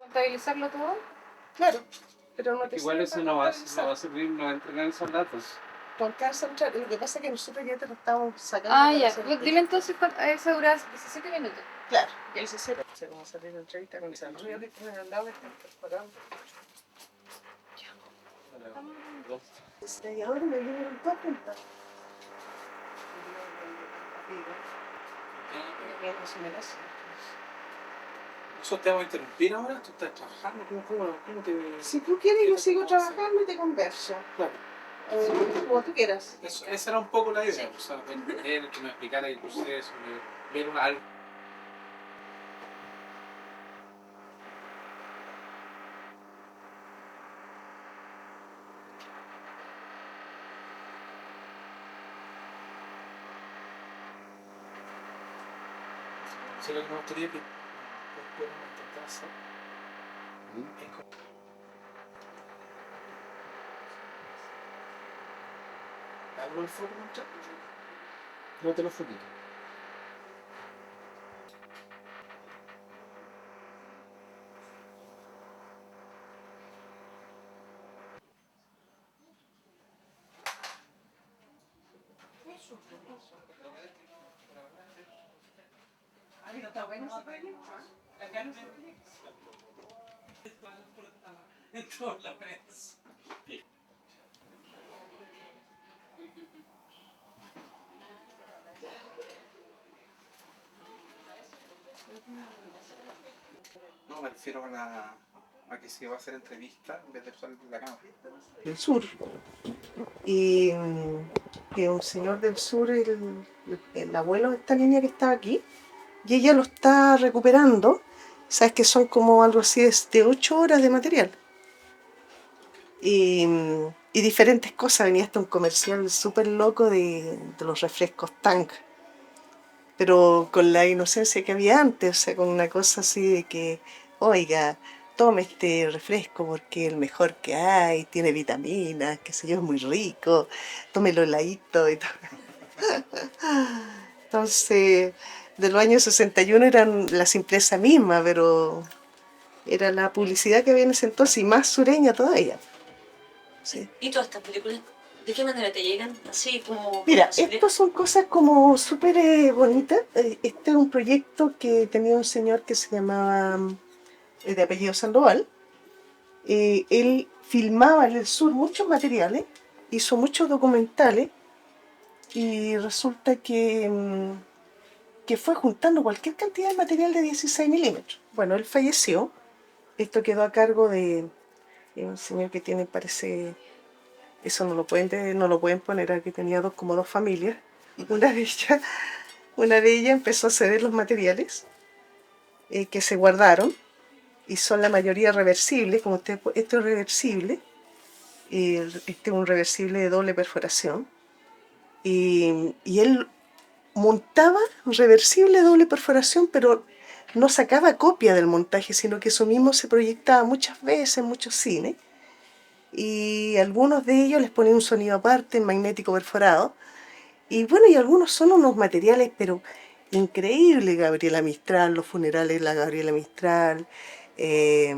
¿Contabilizarlo todo? Claro, pero no te Igual sirve eso para no va a contabilizar. servir, no va a entregar esos datos. Porque al central, lo que pasa es que nosotros ya te lo estamos sacando. Ah, para ya. hacer Pues dile entonces esa dura 17 minutos. Claro, y ese será. Vamos a salir en entrevista con esa rueda que tienen al lado, están preparando. Y ahora me vinieron todas juntas. ¿Nosotros te vamos a interrumpir ahora? ¿Tú estás trabajando? ¿Cómo te...? Si tú quieres, yo sigo trabajando y te converso. Claro. Como tú quieras. Esa era un poco la idea, o sea, entender, que me explicara el proceso, ver algo. Sí, lo que me gustaría que pudiéramos intentar hacer es como... ¿Abro el foco, muchacho? No te lo foquito. Ay, no está bueno ese proyecto. Acá no se puede. En toda la prensa. No, me refiero a que se va a hacer entrevista en vez de usar la cámara. Del sur. Y que un señor del sur, el abuelo de esta niña que estaba aquí, y ella lo está recuperando. Sabes que son como algo así de 8 horas de material. Y diferentes cosas. Venía hasta un comercial súper loco de los refrescos Tank, pero con la inocencia que había antes, o sea, con una cosa así de que, oiga, tome este refresco porque es el mejor que hay, tiene vitaminas, qué sé yo, es muy rico, tómelo heladito y todo. Entonces, de los años 61 eran la simpleza misma, pero era la publicidad que había en ese entonces y más sureña todavía. Sí. ¿Y todas estas películas, de qué manera te llegan? Así como... Mira, estos son cosas como súper bonitas. Este es un proyecto que tenía un señor que se llamaba, de apellido Sandoval. Él filmaba en el sur muchos materiales, hizo muchos documentales y resulta que fue juntando cualquier cantidad de material de 16 milímetros. Bueno, él falleció. Esto quedó a cargo de un señor que tiene, parece... Eso no lo pueden poner, aquí tenía como dos familias. Una de ellas empezó a ceder los materiales que se guardaron y son la mayoría reversibles, como esto es reversible, este es un reversible de doble perforación, y él montaba reversible de doble perforación, pero no sacaba copia del montaje, sino que eso mismo se proyectaba muchas veces en muchos cines, y algunos de ellos les ponían un sonido aparte, magnético perforado, y bueno, y algunos son unos materiales, pero increíbles. Gabriela Mistral, los funerales de la Gabriela Mistral, eh,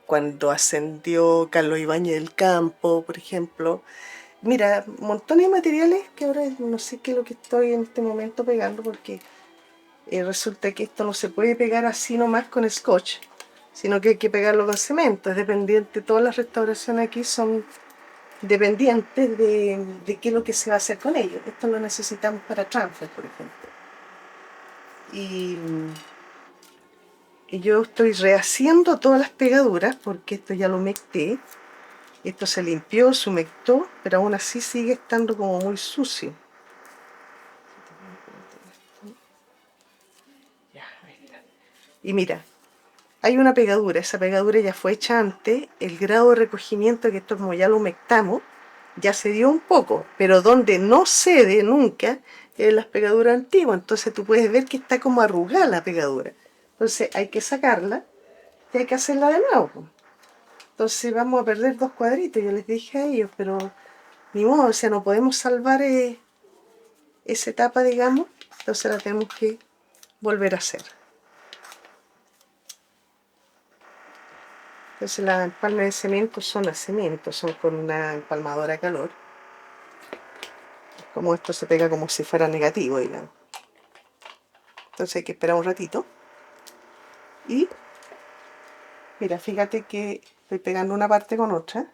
cuando ascendió Carlos Ibáñez del Campo, por ejemplo. Mira, montones de materiales que ahora no sé qué es lo que estoy en este momento pegando, porque resulta que esto no se puede pegar así nomás con scotch, sino que hay que pegarlo con cemento. Es dependiente, todas las restauraciones aquí son dependientes de qué es lo que se va a hacer con ellos. Esto lo necesitamos para transfer, por ejemplo. Y yo estoy rehaciendo todas las pegaduras porque esto ya lo humecté. Esto se limpió, se humectó, pero aún así sigue estando como muy sucio. Ya, ahí está. Y mira, hay una pegadura, esa pegadura ya fue hecha antes, el grado de recogimiento, que esto como ya lo humectamos, ya se dio un poco, pero donde no cede nunca es las pegaduras antiguas. Entonces tú puedes ver que está como arrugada la pegadura. Entonces hay que sacarla y hay que hacerla de nuevo. Entonces vamos a perder 2 cuadritos. Yo les dije a ellos, pero ni modo, o sea, no podemos salvar esa etapa, digamos, entonces la tenemos que volver a hacer. Entonces las empalmes de cemento son a cemento, son con una empalmadora a calor. Como esto se pega como si fuera negativo, digamos. Entonces hay que esperar un ratito. Y mira, fíjate que estoy pegando una parte con otra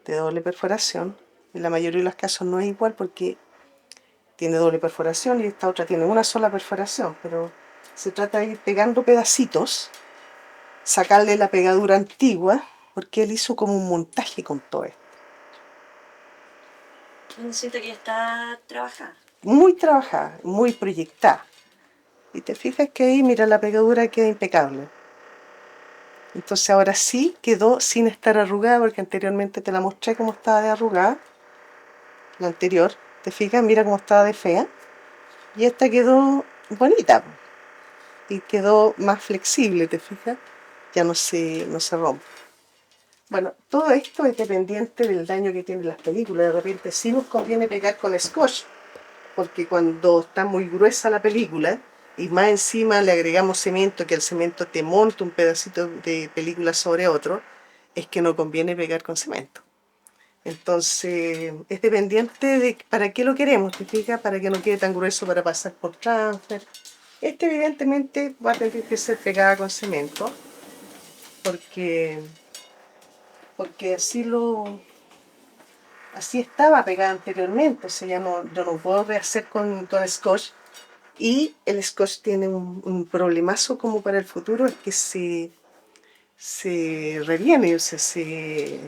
de doble perforación. En la mayoría de los casos no es igual porque tiene doble perforación y esta otra tiene una sola perforación, pero se trata de ir pegando pedacitos, sacarle la pegadura antigua, porque él hizo como un montaje con todo esto. Siento que ya está trabajada. Muy trabajada, muy proyectada. Y te fijas que ahí, mira, la pegadura queda impecable. Entonces ahora sí quedó sin estar arrugada, porque anteriormente te la mostré cómo estaba de arrugada. La anterior, te fijas, mira cómo estaba de fea. Y esta quedó bonita. Y quedó más flexible, te fijas. Ya no se rompe. Bueno, todo esto es dependiente del daño que tienen las películas. De repente sí nos conviene pegar con scotch, porque cuando está muy gruesa la película y más encima le agregamos cemento, que el cemento te monta un pedacito de película sobre otro, es que no conviene pegar con cemento. Entonces es dependiente de para qué lo queremos, ¿te fijas? Para que no quede tan grueso para pasar por transfer. Este evidentemente va a tener que ser pegada con cemento, porque así estaba pegada anteriormente, o sea, ya no, yo no puedo rehacer con scotch. Y el scotch tiene un problemazo como para el futuro, es que se reviene, o sea, se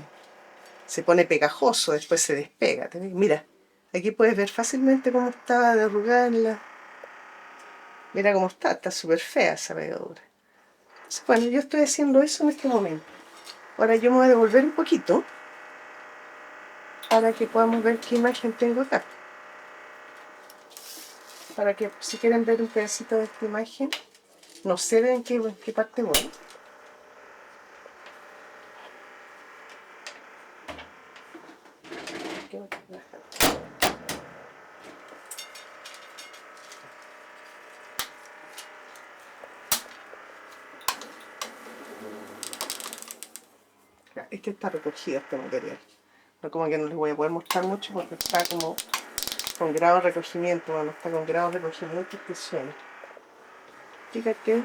pone pegajoso, después se despega. Mira, aquí puedes ver fácilmente cómo está de arrugada Mira cómo está súper fea esa pegadura. Entonces, bueno, yo estoy haciendo eso en este momento. Ahora yo me voy a devolver un poquito para que podamos ver qué imagen tengo acá. Para que si quieren ver un pedacito de esta imagen, no sé de en qué parte voy. Este está recogido, este material. No, como que no les voy a poder mostrar mucho porque está como con grado de recogimiento. Bueno, está con grado de recogimiento que suena. Fíjate,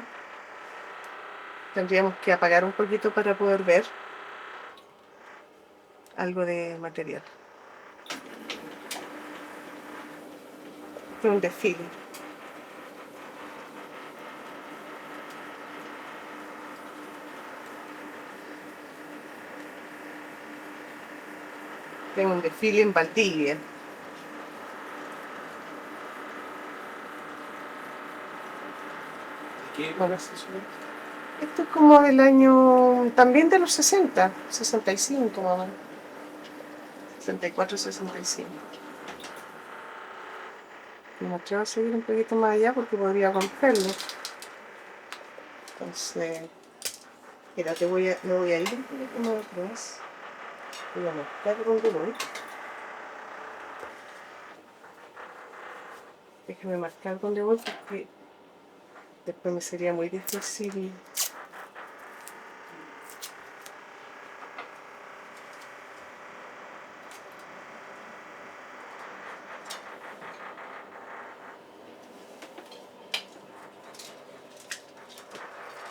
tendríamos que apagar un poquito para poder ver algo de material. Este es un desfile. Tengo un desfile en Valdivia. ¿Qué? Bueno, esto es como del año, también de los 60, 65 más o menos. 64, 65. Me atrevo a seguir un poquito más allá porque podría romperlo. Entonces, mira, me voy a ir un poquito más atrás. Voy a marcar donde voy. Déjame marcar donde voy porque después me sería muy difícil.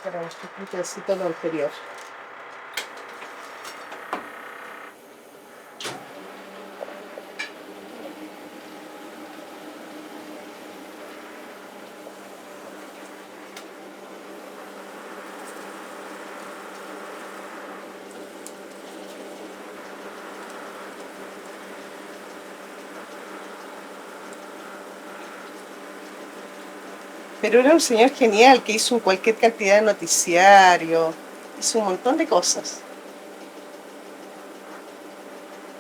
Para mostrar un pedacito lo anterior. Pero era un señor genial que hizo cualquier cantidad de noticiarios, hizo un montón de cosas.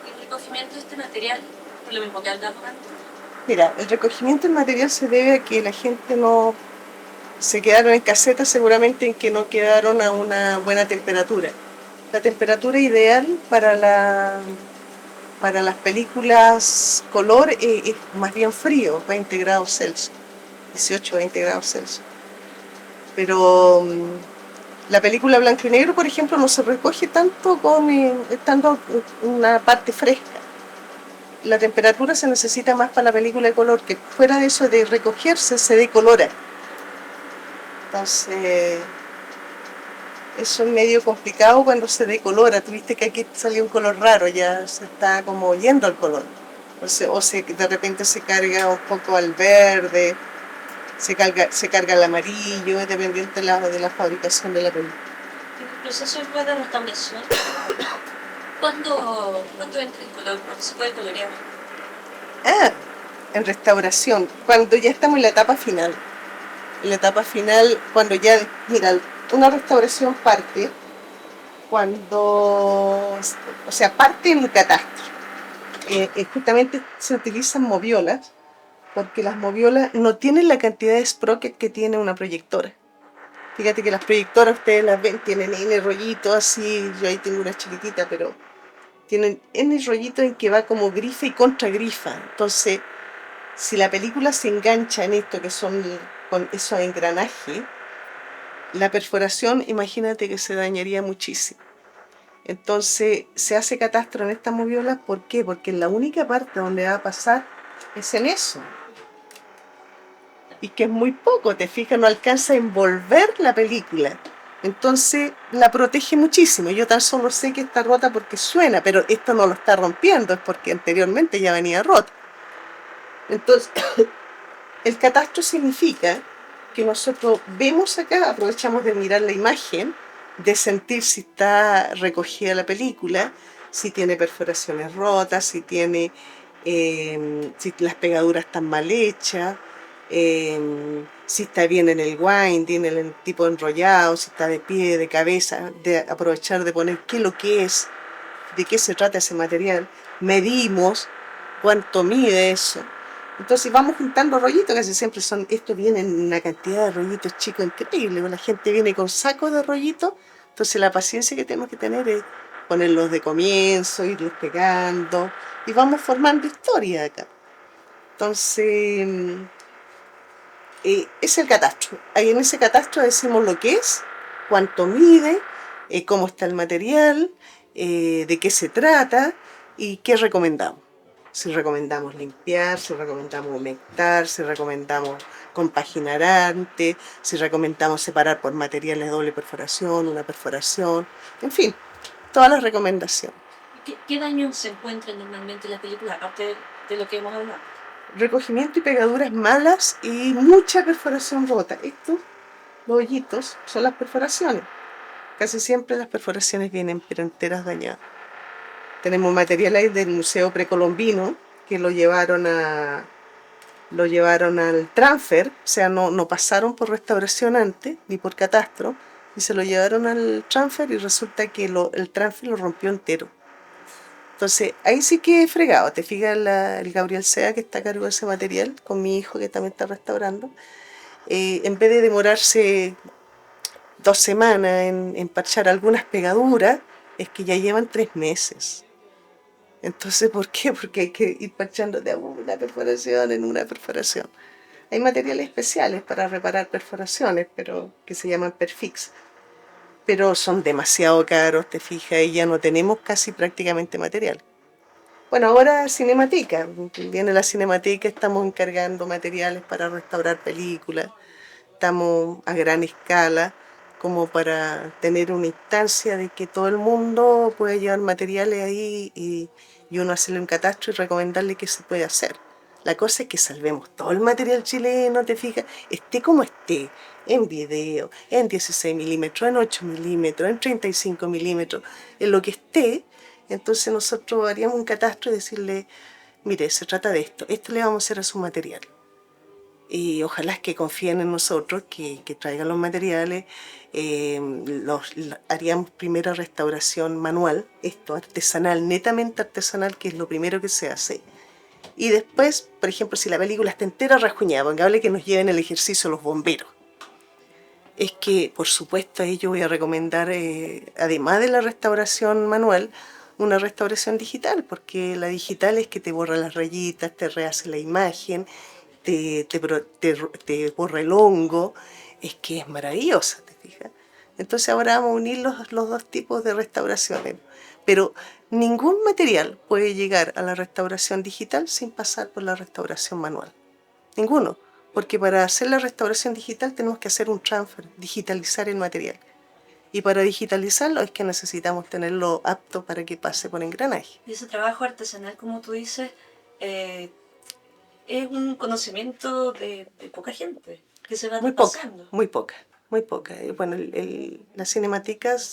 El recogimiento de este material, por lo mismo que hablamos antes. Mira, el recogimiento del material se debe a que la gente no se quedaron en caseta, seguramente en que no quedaron a una buena temperatura. La temperatura ideal para las películas color es más bien frío, 20 grados Celsius, 18, 20 grados Celsius. Pero La película blanco y negro, por ejemplo, no se recoge tanto con estando una parte fresca. La temperatura se necesita más para la película de color, que fuera de eso de recogerse se decolora. Entonces, eso es medio complicado cuando se decolora. Tuviste que aquí salió un color raro, ya se está como yendo al color. De repente se carga un poco al verde, se carga al amarillo, es dependiente de la fabricación de la película. El proceso de restauración, ¿cuándo entra en color? ¿Cuándo se puede colorear? Ah, en restauración, cuando ya estamos en la etapa final. En la etapa final, cuando ya, mira, una restauración parte cuando, o sea, parte en el catastro. Justamente se utilizan moviolas, porque las moviolas no tienen la cantidad de sprocket que tiene una proyectora. Fíjate que las proyectoras, ustedes las ven, tienen N rollitos así, yo ahí tengo una chiquitita, pero tienen N rollitos en que va como grifa y contra grifa. Entonces, si la película se engancha en esto, que son con esos engranajes, la perforación, imagínate que se dañaría muchísimo. Entonces, se hace catastro en estas moviolas, ¿por qué? Porque la única parte donde va a pasar es en eso. Y que es muy poco, te fijas, no alcanza a envolver la película. Entonces la protege muchísimo. Yo tan solo sé que está rota porque suena, pero esto no lo está rompiendo, es porque anteriormente ya venía rota. Entonces, el catastro significa que nosotros vemos acá, aprovechamos de mirar la imagen, de sentir si está recogida la película, si tiene perforaciones rotas, si las pegaduras están mal hechas, si está bien en el winding, en el tipo enrollado, si está de pie, de cabeza, de aprovechar de poner qué es lo que es, de qué se trata ese material, medimos cuánto mide eso. Entonces vamos juntando rollitos, casi siempre esto viene en una cantidad de rollitos chicos increíble, la gente viene con sacos de rollitos, entonces la paciencia que tenemos que tener es ponerlos de comienzo, irlos pegando, y vamos formando historia acá. Entonces, es el catastro. Ahí en ese catastro decimos lo que es, cuánto mide, cómo está el material, de qué se trata y qué recomendamos. Si recomendamos limpiar, si recomendamos humectar, si recomendamos compaginar antes, si recomendamos separar por materiales de doble perforación, una perforación, en fin, todas las recomendaciones. ¿Qué daños se encuentran normalmente en la película, aparte de lo que hemos hablado? Recogimiento y pegaduras malas y mucha perforación rota. Estos, los hoyitos, son las perforaciones. Casi siempre las perforaciones vienen pero enteras dañadas. Tenemos materiales del Museo Precolombino que lo llevaron al transfer, o sea, no pasaron por restauración antes, ni por catastro, y se lo llevaron al transfer y resulta que el transfer lo rompió entero. Entonces, ahí sí que he fregado. Te fijas el Gabriel Sea, que está a cargo de ese material, con mi hijo que también está restaurando. En vez de demorarse 2 semanas en parchar algunas pegaduras, es que ya llevan 3 meses. Entonces, ¿por qué? Porque hay que ir parchando de una perforación en una perforación. Hay materiales especiales para reparar perforaciones, pero que se llaman Perfix. Pero son demasiado caros, te fijas, y ya no tenemos casi prácticamente material. Bueno, ahora Cinemateca. Viene la Cinemateca, estamos encargando materiales para restaurar películas. Estamos a gran escala, como para tener una instancia de que todo el mundo pueda llevar materiales ahí y uno hacerle un catastro y recomendarle qué se puede hacer. La cosa es que salvemos todo el material chileno, te fijas, esté como esté, en video, en 16 milímetros, en 8 milímetros, en 35 milímetros, en lo que esté. Entonces nosotros haríamos un catastro y decirle, mire, se trata de esto le vamos a hacer a su material. Y ojalá que confíen en nosotros, que traigan los materiales, haríamos primero restauración manual, esto artesanal, netamente artesanal, que es lo primero que se hace. Y después, por ejemplo, si la película está entera rasguñada, pongámosle que nos lleven el ejercicio los bomberos. Es que, por supuesto, ahí yo voy a recomendar, además de la restauración manual, una restauración digital, porque la digital es que te borra las rayitas, te rehace la imagen, te borra el hongo, es que es maravillosa, ¿te fijas? Entonces ahora vamos a unir los dos tipos de restauraciones. Pero ningún material puede llegar a la restauración digital sin pasar por la restauración manual. Ninguno. Porque para hacer la restauración digital tenemos que hacer un transfer, digitalizar el material. Y para digitalizarlo es que necesitamos tenerlo apto para que pase por engranaje. Y ese trabajo artesanal, como tú dices, es un conocimiento de poca gente, que se va Muy poca, pasando. muy poca, muy poca. Bueno, las cinemáticas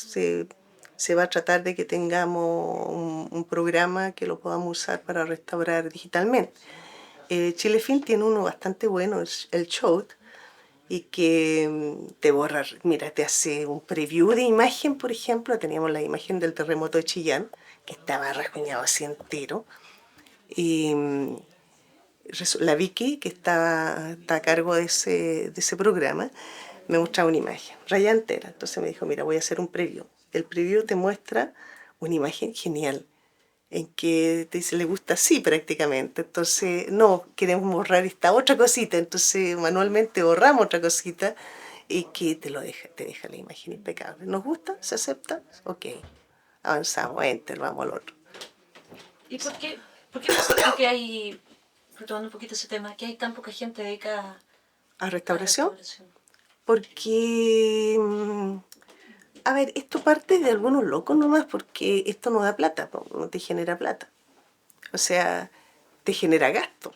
se va a tratar de que tengamos un programa que lo podamos usar para restaurar digitalmente. Chilefilm tiene uno bastante bueno, es el Shot, y que te borra, mira, te hace un preview de imagen, por ejemplo, teníamos la imagen del terremoto de Chillán, que estaba rasguñado así entero, y la Vicky, que está a cargo de ese programa, me mostraba una imagen, raya entera. Entonces me dijo, mira, voy a hacer un preview. El preview te muestra una imagen genial, en que te dice, le gusta así prácticamente. Entonces, no, queremos borrar esta otra cosita. Entonces, manualmente borramos otra cosita y que te deja la imagen impecable. ¿Nos gusta? ¿Se acepta? Ok. Avanzamos, enter, vamos al otro. ¿Y por qué pasa que hay, retomando un poquito ese tema, que hay tan poca gente dedicada ¿A a restauración? la restauración? Porque, a ver, esto parte de algunos locos nomás, porque esto no da plata, no te genera plata. O sea, te genera gasto,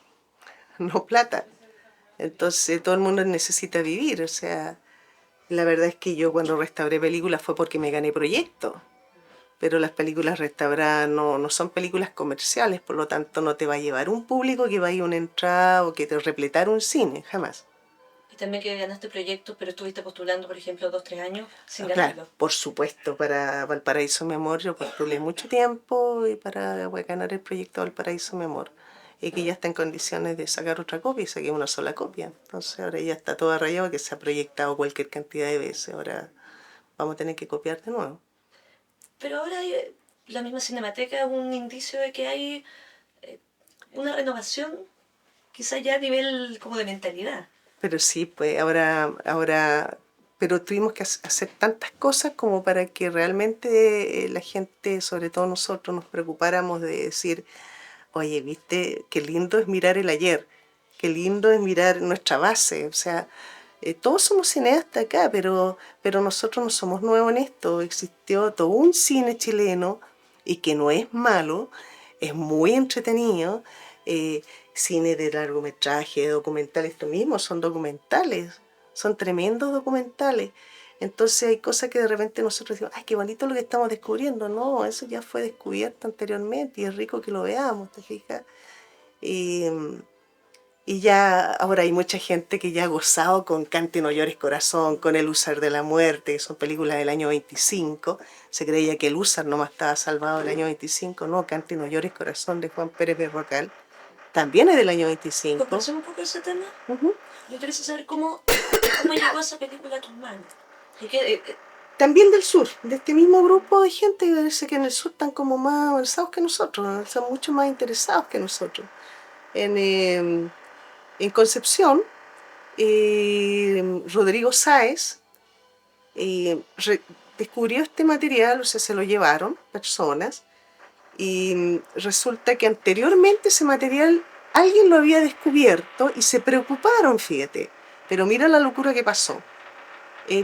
no plata. Entonces todo el mundo necesita vivir. O sea, la verdad es que yo cuando restauré películas fue porque me gané proyectos. Pero las películas restauradas no son películas comerciales, por lo tanto no te va a llevar un público que vaya a una entrada o que te repletar un cine, jamás. Y también que ganaste proyectos, pero estuviste postulando, por ejemplo, 2, 3 años sin Claro, ganarlo. por supuesto, para Valparaíso Mi Amor yo postulé mucho tiempo y para ganar el proyecto Valparaíso Mi Amor. Y que ya está en condiciones de sacar otra copia y saqué una sola copia. Entonces ahora ya está todo arrayado, que se ha proyectado cualquier cantidad de veces. Ahora vamos a tener que copiar de nuevo. Pero ahora hay, la misma Cinemateca es un indicio de que hay una renovación, quizá ya a nivel como de mentalidad. Pero sí, pues ahora, pero tuvimos que hacer tantas cosas como para que realmente la gente, sobre todo nosotros, nos preocupáramos de decir, oye, viste, qué lindo es mirar el ayer, qué lindo es mirar nuestra base. O sea, todos somos cineastas acá, pero nosotros no somos nuevos en esto. Existió todo un cine chileno y que no es malo, es muy entretenido. Cine de largometraje, de documental, esto mismo, son documentales, son tremendos documentales. Entonces hay cosas que de repente nosotros decimos, ay, qué bonito lo que estamos descubriendo. No, eso ya fue descubierto anteriormente y es rico que lo veamos, ¿te fijas? Y, y ya ahora hay mucha gente que ya ha gozado con Cante no llores corazón, con El Húsar de la Muerte, que son películas del año 25. Se creía que El Húsar nomás estaba salvado del año 25. No, Cante no llores corazón de Juan Pérez Berrocal también es del año 25. ¿Conversemos un poco de ese tema? Ujú. Me interesa saber cómo llegó esa película a tus manos. Porque, También del sur, de este mismo grupo de gente que parece que en el sur están como más avanzados que nosotros, están mucho más interesados que nosotros. En Concepción, Rodrigo Sáez descubrió este material, o sea, se lo llevaron personas, y resulta que anteriormente ese material alguien lo había descubierto y se preocuparon, fíjate. Pero mira la locura que pasó.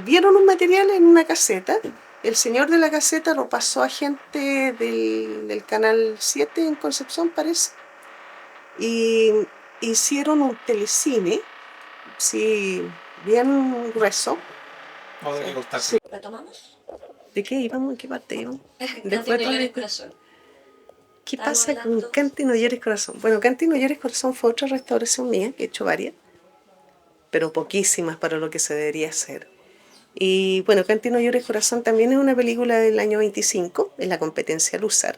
Vieron un material en una caseta, el señor de la caseta lo pasó a gente del Canal 7 en Concepción, parece, y hicieron un telecine, sí, bien grueso. Vamos a tener que cortar. Sí. ¿retomamos? ¿De qué íbamos? ¿En qué parte íbamos? Cante no llores corazón. ¿Qué Estábamos pasa con hablando- Cante no llores corazón? Bueno, Cante no llores corazón fue otra restauración mía, que he hecho varias, pero poquísimas para lo que se debería hacer. Y bueno, Cante no llores corazón también es una película del año 25, es la competencia Luzar.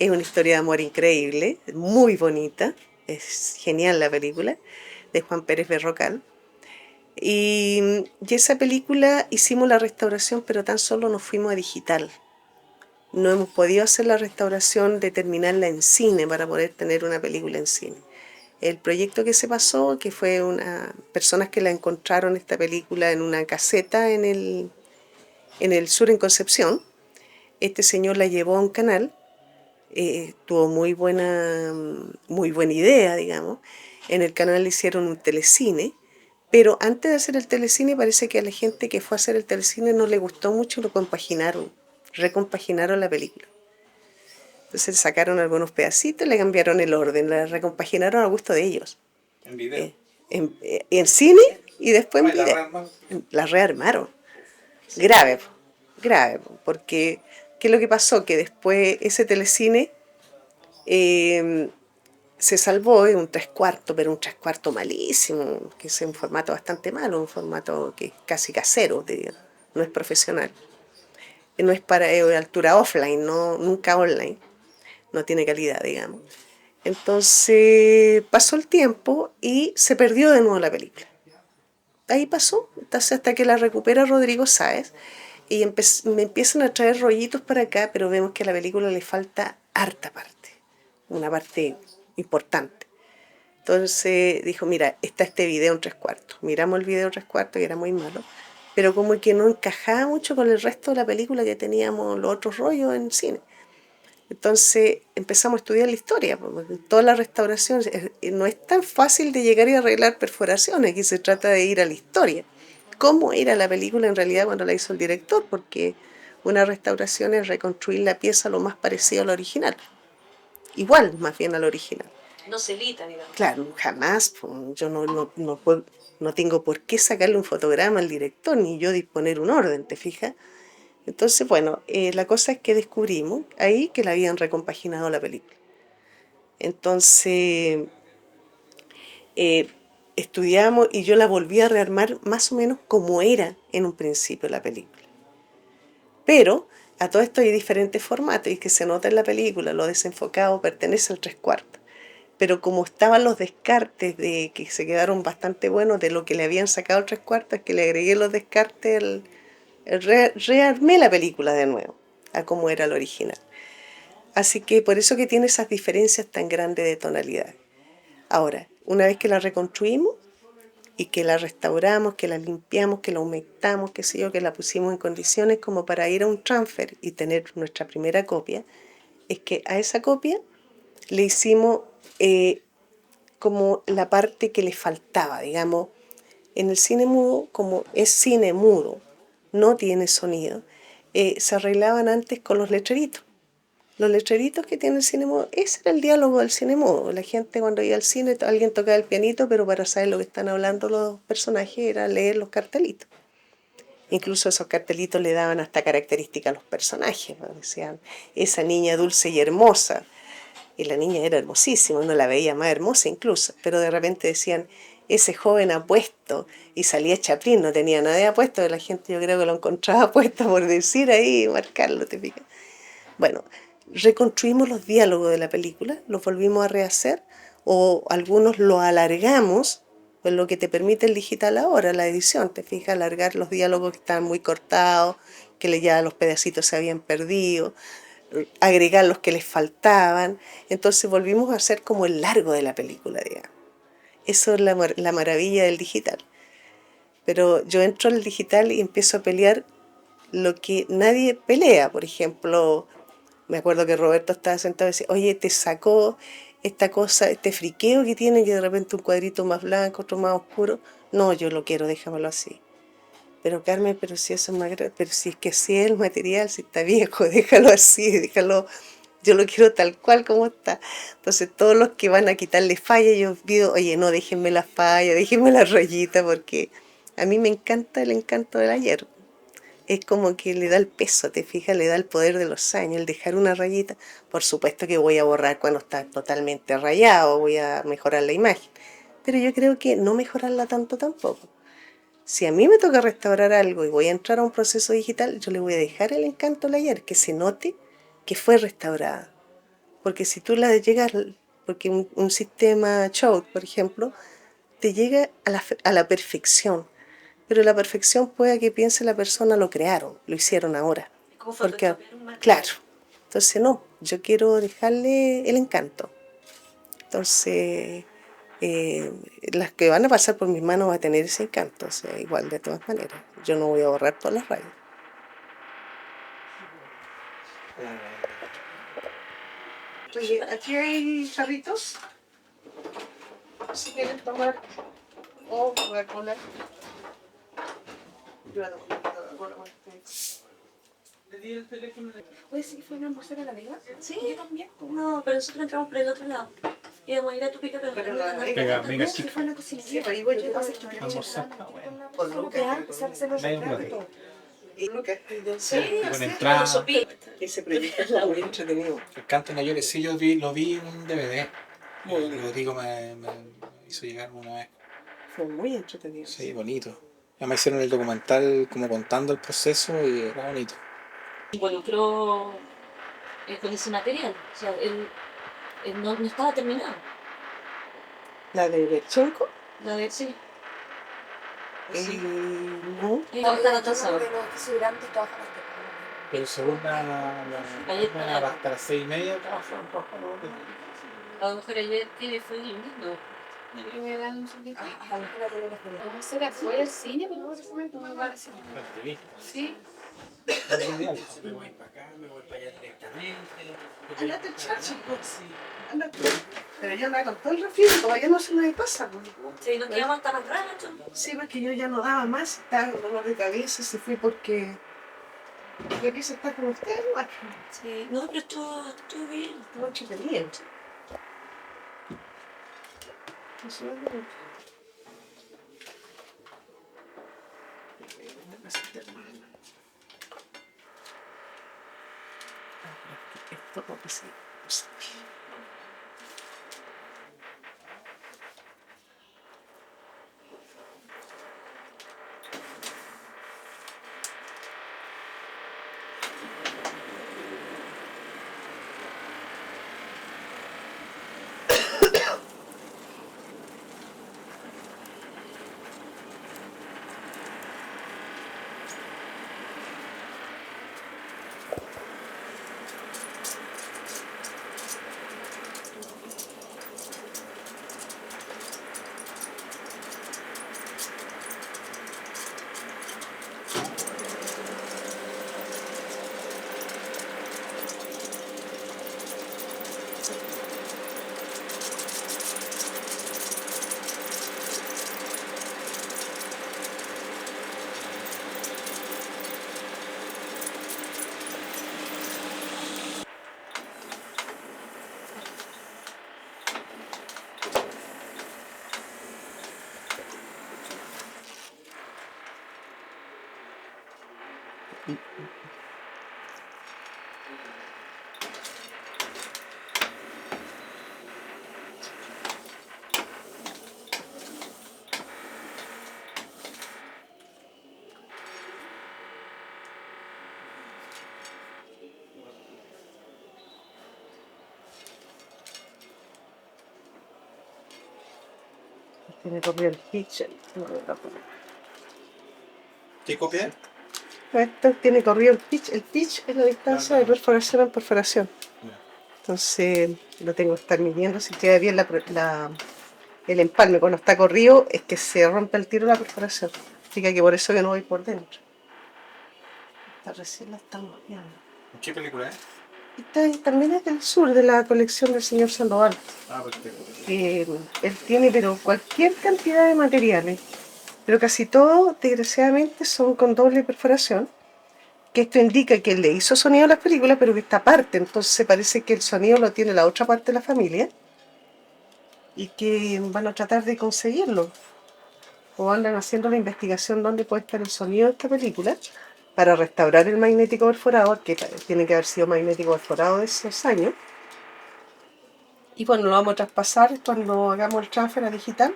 Es una historia de amor increíble, muy bonita, es genial la película, de Juan Pérez Berrocal. Y esa película hicimos la restauración, pero tan solo nos fuimos a digital. No hemos podido hacer la restauración de terminarla en cine para poder tener una película en cine. El proyecto que se pasó, que fue personas que la encontraron esta película en una caseta en en el sur, en Concepción. Este señor la llevó a un canal, tuvo muy buena idea, digamos. En el canal le hicieron un telecine, pero antes de hacer el telecine parece que a la gente que fue a hacer el telecine no le gustó mucho y lo recompaginaron la película. Entonces sacaron algunos pedacitos, le cambiaron el orden, la recompaginaron al gusto de ellos. En video. En cine y después en Ah, y la video. rearmaron. La rearmaron. Grave, grave, porque ¿qué es lo que pasó? Que después ese telecine se salvó en un 3/4, pero un 3/4 malísimo, que es un formato bastante malo, un formato que es casi casero, no es profesional. No es para altura offline, no, nunca online, no tiene calidad, digamos. Entonces pasó el tiempo y se perdió de nuevo la película. Ahí pasó, entonces hasta que la recupera Rodrigo Sáez y me empiezan a traer rollitos para acá, pero vemos que a la película le falta harta parte, una parte importante. Entonces dijo, mira, está este video en 3/4. Miramos el video en 3/4 y era muy malo, pero como que no encajaba mucho con el resto de la película que teníamos los otros rollos en cine. Entonces empezamos a estudiar la historia, porque toda la restauración no es tan fácil de llegar y arreglar perforaciones, aquí se trata de ir a la historia. ¿Cómo era la película en realidad cuando la hizo el director? Porque una restauración es reconstruir la pieza lo más parecido al original, igual más bien al original. No se evita, digamos. Claro, jamás, yo no tengo por qué sacarle un fotograma al director, ni yo disponer un orden, ¿te fijas? Entonces, bueno, la cosa es que descubrimos ahí que la habían recompaginado la película. Entonces, eh, estudiamos y yo la volví a rearmar más o menos como era en un principio la película. Pero a todo esto hay diferentes formatos y que se nota en la película, lo desenfocado pertenece al 3/4. Pero como estaban los descartes de que se quedaron bastante buenos de lo que le habían sacado al 3/4, es que le agregué los descartes, rearmé la película de nuevo a como era el original. Así que por eso que tiene esas diferencias tan grandes de tonalidad. Ahora, una vez que la reconstruimos y que la restauramos, que la limpiamos, que la humectamos, qué sé yo, que la pusimos en condiciones como para ir a un transfer y tener nuestra primera copia, es que a esa copia le hicimos como la parte que le faltaba, digamos. En el cine mudo, como es cine mudo, no tiene sonido, se arreglaban antes con los letreritos. Los letreritos que tiene el cine mudo, ese era el diálogo del cine mudo. La gente cuando iba al cine, alguien tocaba el pianito, pero para saber lo que están hablando los personajes era leer los cartelitos. Incluso esos cartelitos le daban hasta características a los personajes, ¿no? Decían, esa niña dulce y hermosa. Y la niña era hermosísima, uno la veía más hermosa incluso, pero de repente decían, ese joven apuesto, y salía Chaplin, no tenía nada de apuesto, la gente yo creo que lo encontraba apuesto por decir ahí, marcarlo, ¿te fijas? Bueno, reconstruimos los diálogos de la película, los volvimos a rehacer, o algunos lo alargamos, pues lo que te permite el digital ahora, la edición, te fijas, alargar los diálogos que estaban muy cortados, que ya los pedacitos se habían perdido, agregar los que les faltaban, entonces volvimos a hacer como el largo de la película, digamos. Eso es la maravilla del digital. Pero yo entro al digital y empiezo a pelear lo que nadie pelea. Por ejemplo, me acuerdo que Roberto estaba sentado y decía, oye, te sacó esta cosa, este friqueo que tiene, que de repente un cuadrito más blanco, otro más oscuro. No, yo lo quiero, déjamelo así. Pero Carmen, pero si eso es más grande, pero si es que así es el material, si está viejo, déjalo así, déjalo, yo lo quiero tal cual como está. Entonces todos los que van a quitarle falla, yo pido, oye, no, déjenme la falla, déjenme la rayita, porque a mí me encanta el encanto del ayer. Es como que le da el peso, te fijas, le da el poder de los años, el dejar una rayita. Por supuesto que voy a borrar cuando está totalmente rayado, voy a mejorar la imagen. Pero yo creo que no mejorarla tanto tampoco. Si a mí me toca restaurar algo y voy a entrar a un proceso digital, yo le voy a dejar el encanto al ayer, que se note que fue restaurada. Porque si tú la llegas, porque un sistema Chout, por ejemplo, te llega a la perfección. Pero la perfección puede que piense la persona lo crearon, lo hicieron ahora. ¿Cómo Porque, fotocopiar un material? claro, entonces no, yo quiero dejarle el encanto. Entonces, las que van a pasar por mis manos van a tener ese encanto, o sea, igual de todas maneras. Yo no voy a borrar todas las rayas. Oye, aquí hay jarritos. Si quieren tomar o Coca-Cola. Yo voy a tomar Coca-Cola con ustedes. Le di el teléfono. ¿Puede ser que fue una almorzar a la Vega? Sí, Yo también. no, pero nosotros entramos por el otro lado. Íbamos a ir a tu pica, pero Pero no, la no, Vega- Venga, no, venga, no, chica. Fue una cocina. Sí, pero igual yo pasa también. que Almorzar está bueno. Por Lucas. se los Medio regalos y plato. todo. Y Lucas. Sí, Con sí, entrada. con sopita. Ese proyecto es muy entretenido. El canto mayores, sí, lo vi en un DVD. Muy El bien. Rodrigo me hizo llegar una vez. Fue muy entretenido. Sí, bonito. Ya me hicieron el documental como contando el proceso y era bonito. Involucró con ese material. O sea, él no estaba terminado. La de Berchenko. La de sí. Sí. No. Estaba atrasado. De los que se grandes trabajan hasta Pero según Ayer hasta las 6:30 A lo mejor ayer que fue lindo. que me dan un solito. A lo mejor la tenemos que ver. Vamos a hacer afuera el cine, pero no se me toma el cine. Sí. Me voy para acá, me voy para allá directamente. Ándate, chacho. Ándate. Pero yo andaba con todo el resfriado, todavía no se me pasa. Sí, nos quedamos hasta más rato. Sí, porque yo ya no daba más, estaba con dolor de cabeza, se fue porque yo quise estar con ustedes, bueno, Sí, no, pero estuvo bien. estuvo entretenido. Eso es lo esto como que se... Tiene corrido el pitch. ¿Qué copia? Esto tiene corrido el pitch. El pitch es la distancia de perforación a perforación. Ya. Entonces lo tengo que estar midiendo si queda bien el empalme. Cuando está corrido es que se rompe el tiro la perforación. Significa que por eso yo no voy por dentro. Esta recién la estamos viendo. ¿Qué película es? Esta también es del sur, de la colección del señor Sandoval. Ah, perfecto. Él tiene pero cualquier cantidad de materiales, pero casi todos, desgraciadamente, son con doble perforación, que esto indica que él le hizo sonido a las películas, pero que esta parte, entonces parece que el sonido lo tiene la otra parte de la familia y que van a tratar de conseguirlo, o andan haciendo la investigación dónde puede estar el sonido de esta película para restaurar el magnético perforador, que tiene que haber sido magnético perforado de esos años. Y bueno, lo vamos a traspasar cuando hagamos el transfer a digital.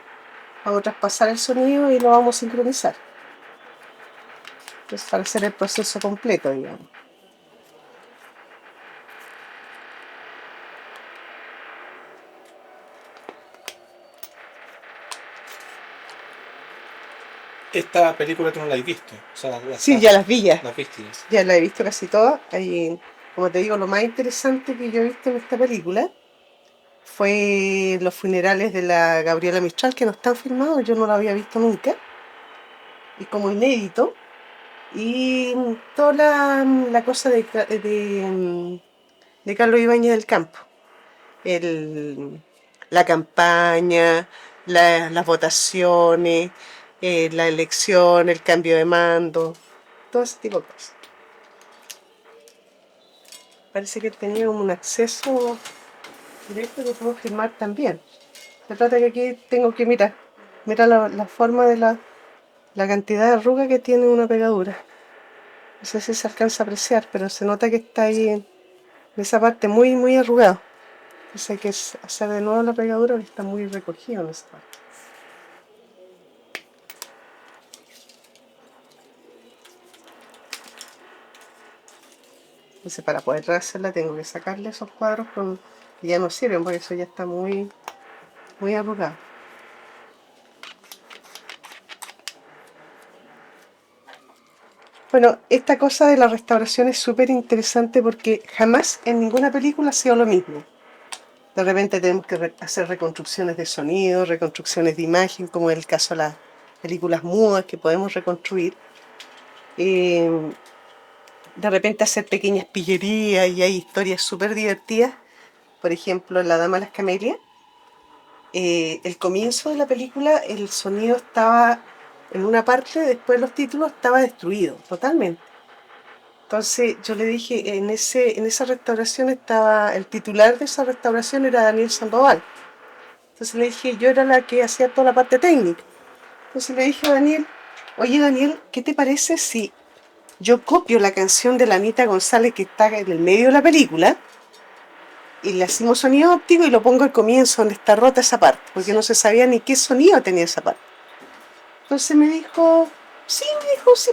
Vamos a traspasar el sonido y lo vamos a sincronizar. Entonces, para hacer el proceso completo, digamos. Esta película tú no la has visto. O sea, Sí, ya las vi ya. Las viste. Ya la he visto casi todas. Ahí, como te digo, lo más interesante que yo he visto en esta película fue los funerales de la Gabriela Mistral, que no están filmados, yo no lo había visto nunca. Y como inédito, y toda la cosa de Carlos Ibáñez del Campo. La campaña, las votaciones, la elección, el cambio de mando, todo ese tipo de cosas. Parece que tenía un acceso directo que puedo firmar también. Se trata que aquí tengo que mirar la forma de la cantidad de arruga que tiene una pegadura. No sé si se alcanza a apreciar, pero se nota que está ahí en esa parte muy, muy arrugado. Entonces hay que hacer de nuevo la pegadura porque está muy recogido en esa parte. Entonces para poder rehacerla tengo que sacarle esos cuadros que ya no sirven porque eso ya está muy, muy arrugado. Bueno, esta cosa de la restauración es súper interesante porque jamás en ninguna película ha sido lo mismo. De repente tenemos que hacer reconstrucciones de sonido, reconstrucciones de imagen, como en el caso de las películas mudas que podemos reconstruir. De repente hacer pequeñas pillerías y hay historias súper divertidas. Por ejemplo, en La Dama de las Camelias, el comienzo de la película, el sonido estaba en una parte, después de los títulos estaba destruido totalmente. Entonces yo le dije, en esa restauración estaba, el titular de esa restauración era Daniel Sandoval. Entonces le dije, yo era la que hacía toda la parte técnica. Entonces le dije a Daniel, oye Daniel, ¿qué te parece si yo copio la canción de la Anita González que está en el medio de la película y le hacemos sonido óptico y lo pongo al comienzo donde está rota esa parte, porque no se sabía ni qué sonido tenía esa parte? Entonces me dijo, sí,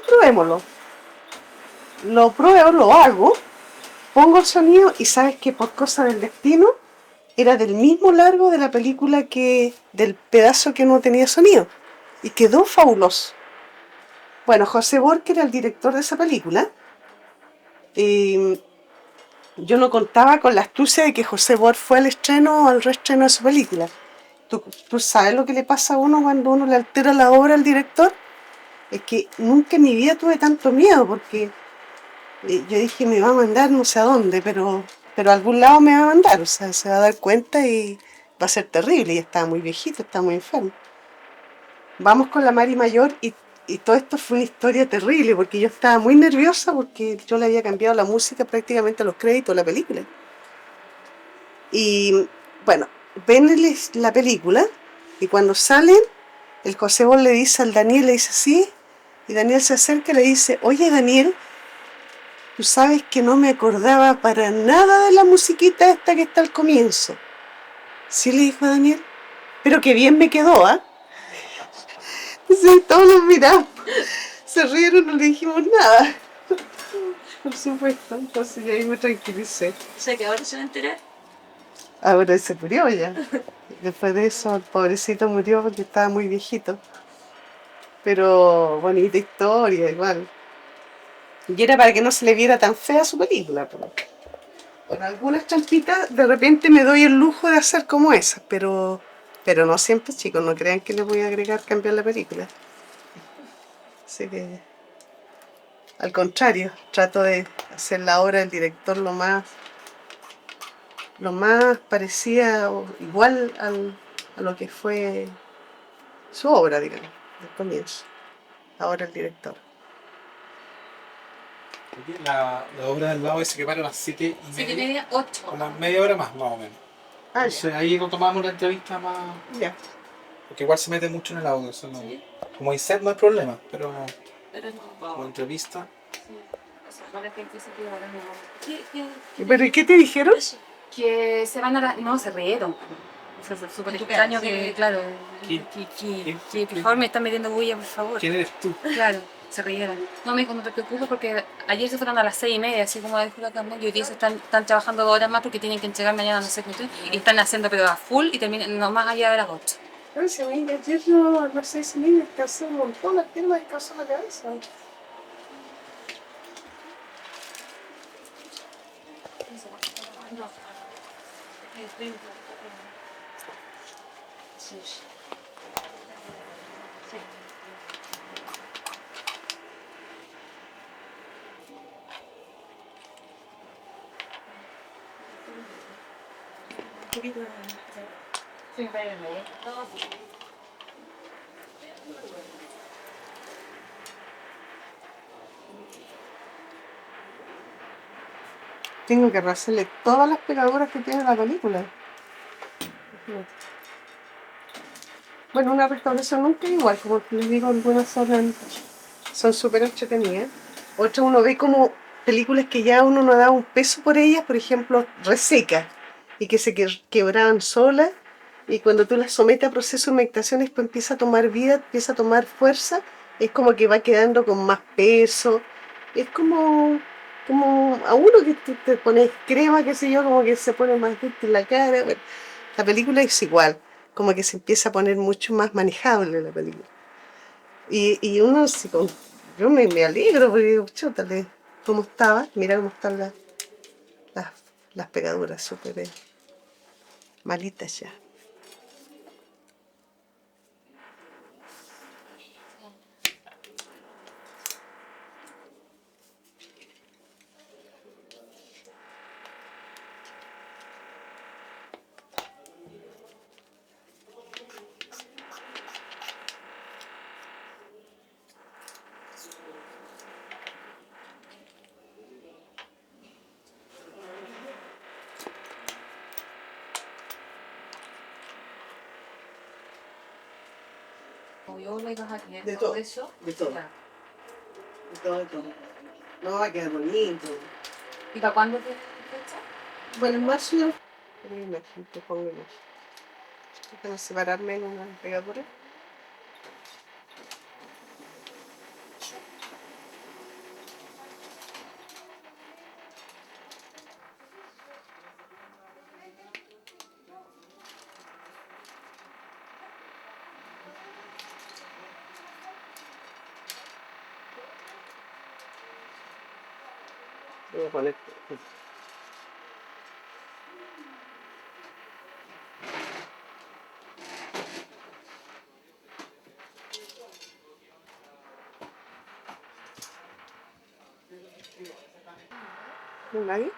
probémoslo. Lo pruebo, lo hago, pongo el sonido y sabes que por cosa del destino era del mismo largo de la película del pedazo que no tenía sonido. Y quedó fabuloso. Bueno, José Borque era el director de esa película. Yo no contaba con la astucia de que José Borque fue al estreno o al reestreno de su película. ¿Tú sabes lo que le pasa a uno cuando uno le altera la obra al director? Es que nunca en mi vida tuve tanto miedo porque yo dije me va a mandar no sé a dónde, pero a algún lado me va a mandar, o sea, se va a dar cuenta y va a ser terrible. Y estaba muy viejito, estaba muy enfermo. Vamos con la Mari Mayor y todo esto fue una historia terrible porque yo estaba muy nerviosa porque yo le había cambiado la música prácticamente a los créditos de la película. Y bueno, ven la película y cuando salen, el José Bol le dice al Daniel, le dice sí, y Daniel se acerca y le dice, oye Daniel, tú sabes que no me acordaba para nada de la musiquita esta que está al comienzo. Sí, le dijo Daniel, pero qué bien me quedó, ¿ah? Entonces todos los miramos, se rieron, no le dijimos nada. Por supuesto, entonces ahí me tranquilicé. O sea que ahora se va a enterar. Ahora se murió ya. Después de eso, el pobrecito murió porque estaba muy viejito. Pero bonita historia, igual. Y era para que no se le viera tan fea su película. Con algunas trampitas, de repente me doy el lujo de hacer como esas, pero no siempre, chicos. No crean que les voy a agregar cambiar la película. Así que, al contrario, trato de hacer la obra del director lo más parecida o igual a lo que fue su obra, digamos, del comienzo. Ahora el director. La obra del lado ese que para a las 7:30. 7:30, 8. Como media hora más o menos. Ah, Entonces ahí tomamos una entrevista más. ya. Porque igual se mete mucho en el audio. Eso no, Sí. como dice, no hay problema, pero Pero no, como entrevista. sí. O sea, no le pensé que ahora no. ¿Pero y qué te dijeron? Eso. Que se van a la... No, se rieron. Fue súper extraño que, claro, ¿Quién? que por favor me están metiendo bulla, por favor. ¿Quién eres tú? Claro, se rieron. No me dijo, no te preocupes porque ayer se fueron a las 6:30, así como dijo la Carmen, y hoy día están trabajando 2 horas más porque tienen que entregar mañana no sé qué, y están haciendo pero a full y terminan no más allá de las 8. Pero si a mí ayer yo a las 6:30 descansé un montón, las piernas descansó la cabeza. poquito de... Sí, espérenme. Tengo que rehacerle todas las pegaduras que tiene la película. Bueno, una restauración nunca es igual, como les digo, algunas son súper entretenidas. Otras uno ve como películas que ya uno no da un peso por ellas, por ejemplo, Reseca, y que se quebraban solas, y cuando tú las sometes a proceso de meditación, esto empieza a tomar vida, empieza a tomar fuerza, es como que va quedando con más peso, es como a uno que tú te pones crema, qué sé yo, como que se pone más dulce en la cara. Bueno, la película es igual, como que se empieza a poner mucho más manejable la película. Y uno, yo me alegro porque digo, chútale, ¿cómo estaba? Mira cómo están las, las pegaduras, súper malitas ya. Yo lo ibas a querer De todo todo, eso. de todo. Ya. De todo. No, va a quedar bonito. ¿Y para cuándo tienes fecha? Bueno, en marzo yo... Pongo imagen, te pongo imagen. Déjame separarme en una pegadura. Voy a poner... ¿No hay?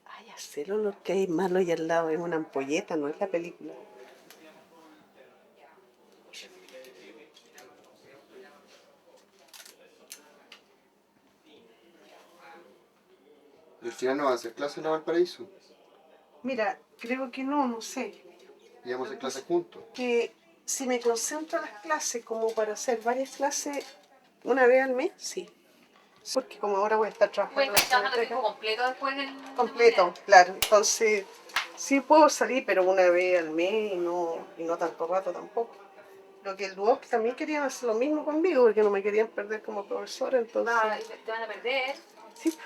Ay, ya sé lo que hay malo ahí al lado, es una ampolleta, no es la película. Y al final no va a hacer clase en la Valparaíso. Mira, creo que no, no sé. Y vamos a hacer clases juntos. Que si me concentro en las clases como para hacer varias clases una vez al mes, sí. Porque como ahora voy a estar Voy a trabajando en estar la trabajando biblioteca, tiempo completo después del... completo, claro. Entonces, sí puedo salir, pero una vez al mes y no tanto rato tampoco. Lo que el Duoc también querían hacer lo mismo conmigo, porque no me querían perder como profesora, entonces... Va, te van a perder. Sí,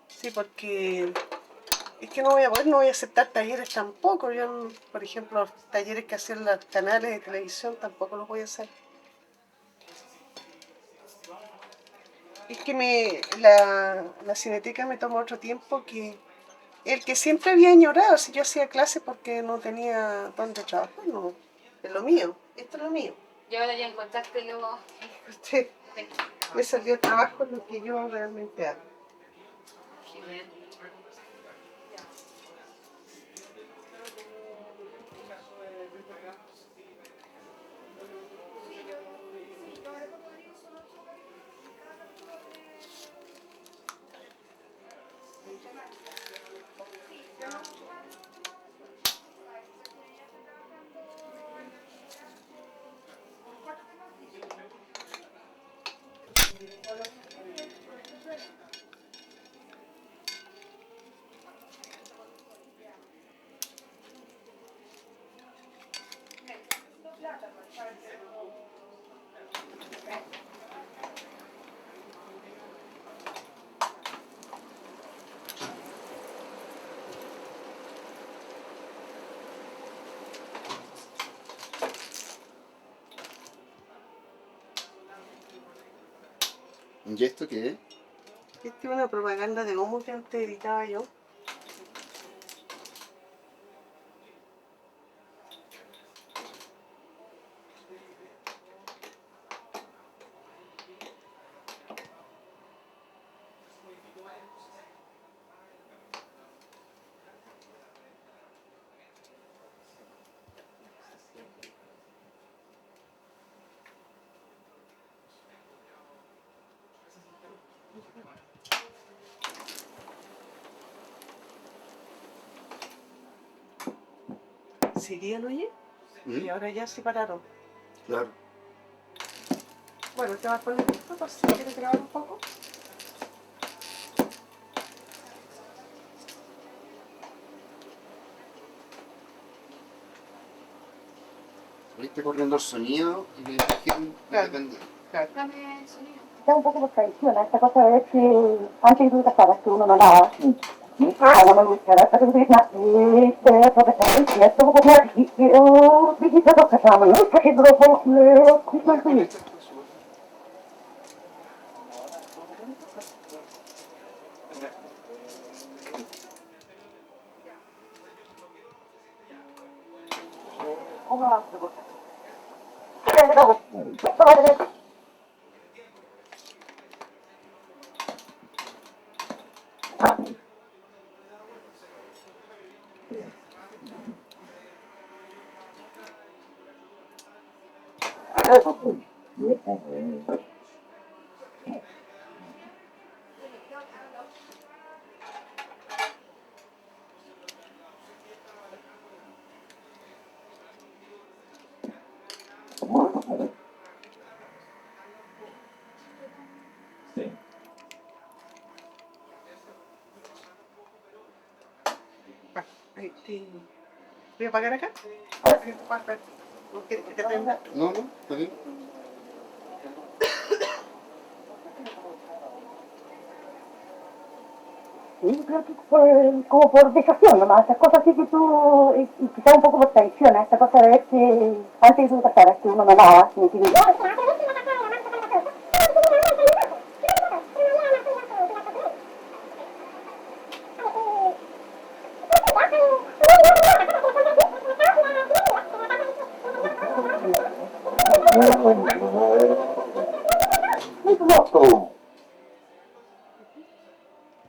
sí, porque es que no voy a poder, no voy a aceptar talleres tampoco. Yo, por ejemplo, los talleres que hacen los canales de televisión tampoco los voy a hacer. Es que la Cineteca me tomó otro tiempo que el que siempre había añorado. Si yo hacía clases porque no tenía dónde trabajar, no, es lo mío, esto es lo mío. Y ahora ya encontraste lo... Sí, me salió trabajo en lo que yo realmente hago. ¿Y esto qué es? Esta es una propaganda de Homo que antes editaba yo. seguían, oye, y ahora ya se pararon. Claro. Bueno, te vas a poner esto por si quieres grabar un poco. Ahorita corriendo el sonido y la imagen Claro. independiente. Claro. Está un poco por tradición, esta cosa de que antes de casaras que uno no daba. Ah, no me gusta, hasta que me cierto, porque yo visité los casados, que no lo puedo Ahí te... ¿Voy a apagar acá? ¿No quieres que te prenda? No, está bien. Yo creo que fue como por dejación nomás, esas cosas así que tú, y quizás un poco por tradición, esta cosa de ver que antes de casaras que uno no daba, ni siquiera...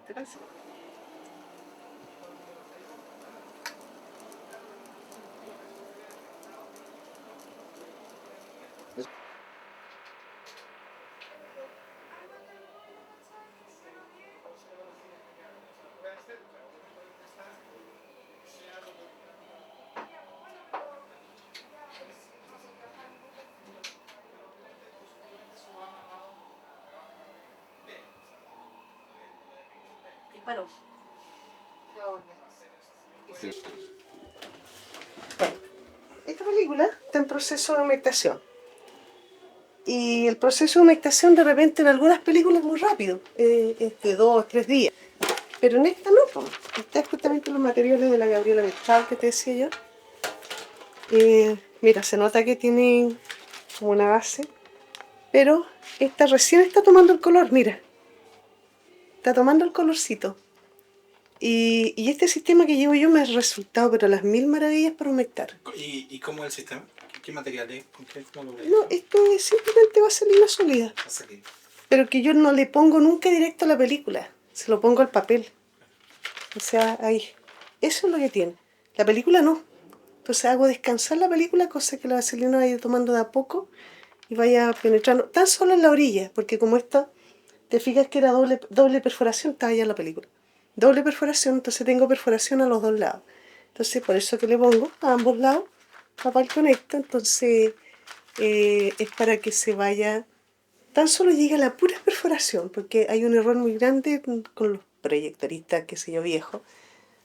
Gracias. Disparó. Sí. Esta película está en proceso de humectación. Y el proceso de humectación de repente en algunas películas es muy rápido, es de 2 o 3 días. Pero en esta no, po. Esta es justamente los materiales de la Gabriela Mistral que te decía yo. Mira, se nota que tienen como una base, pero esta recién está tomando el color, mira. Está tomando el colorcito. Y este sistema que llevo yo me ha resultado pero las mil maravillas para humectar. ¿Y cómo es el sistema? ¿Qué material es? ¿Cómo lo No, esto es simplemente vaselina sólida. Pero que yo no le pongo nunca directo a la película, se lo pongo al papel. O sea, ahí. Eso es lo que tiene. La película no. Entonces hago descansar la película, cosa que la vaselina vaya tomando de a poco y vaya penetrando, tan solo en la orilla, porque como esta, te fijas que era doble perforación, estaba ya en la película. Doble perforación, entonces tengo perforación a los dos lados. Entonces por eso que le pongo a ambos lados, papel conecta, entonces es para que se vaya, tan solo llega a la pura perforación, porque hay un error muy grande con los proyectoristas, qué sé yo, viejos.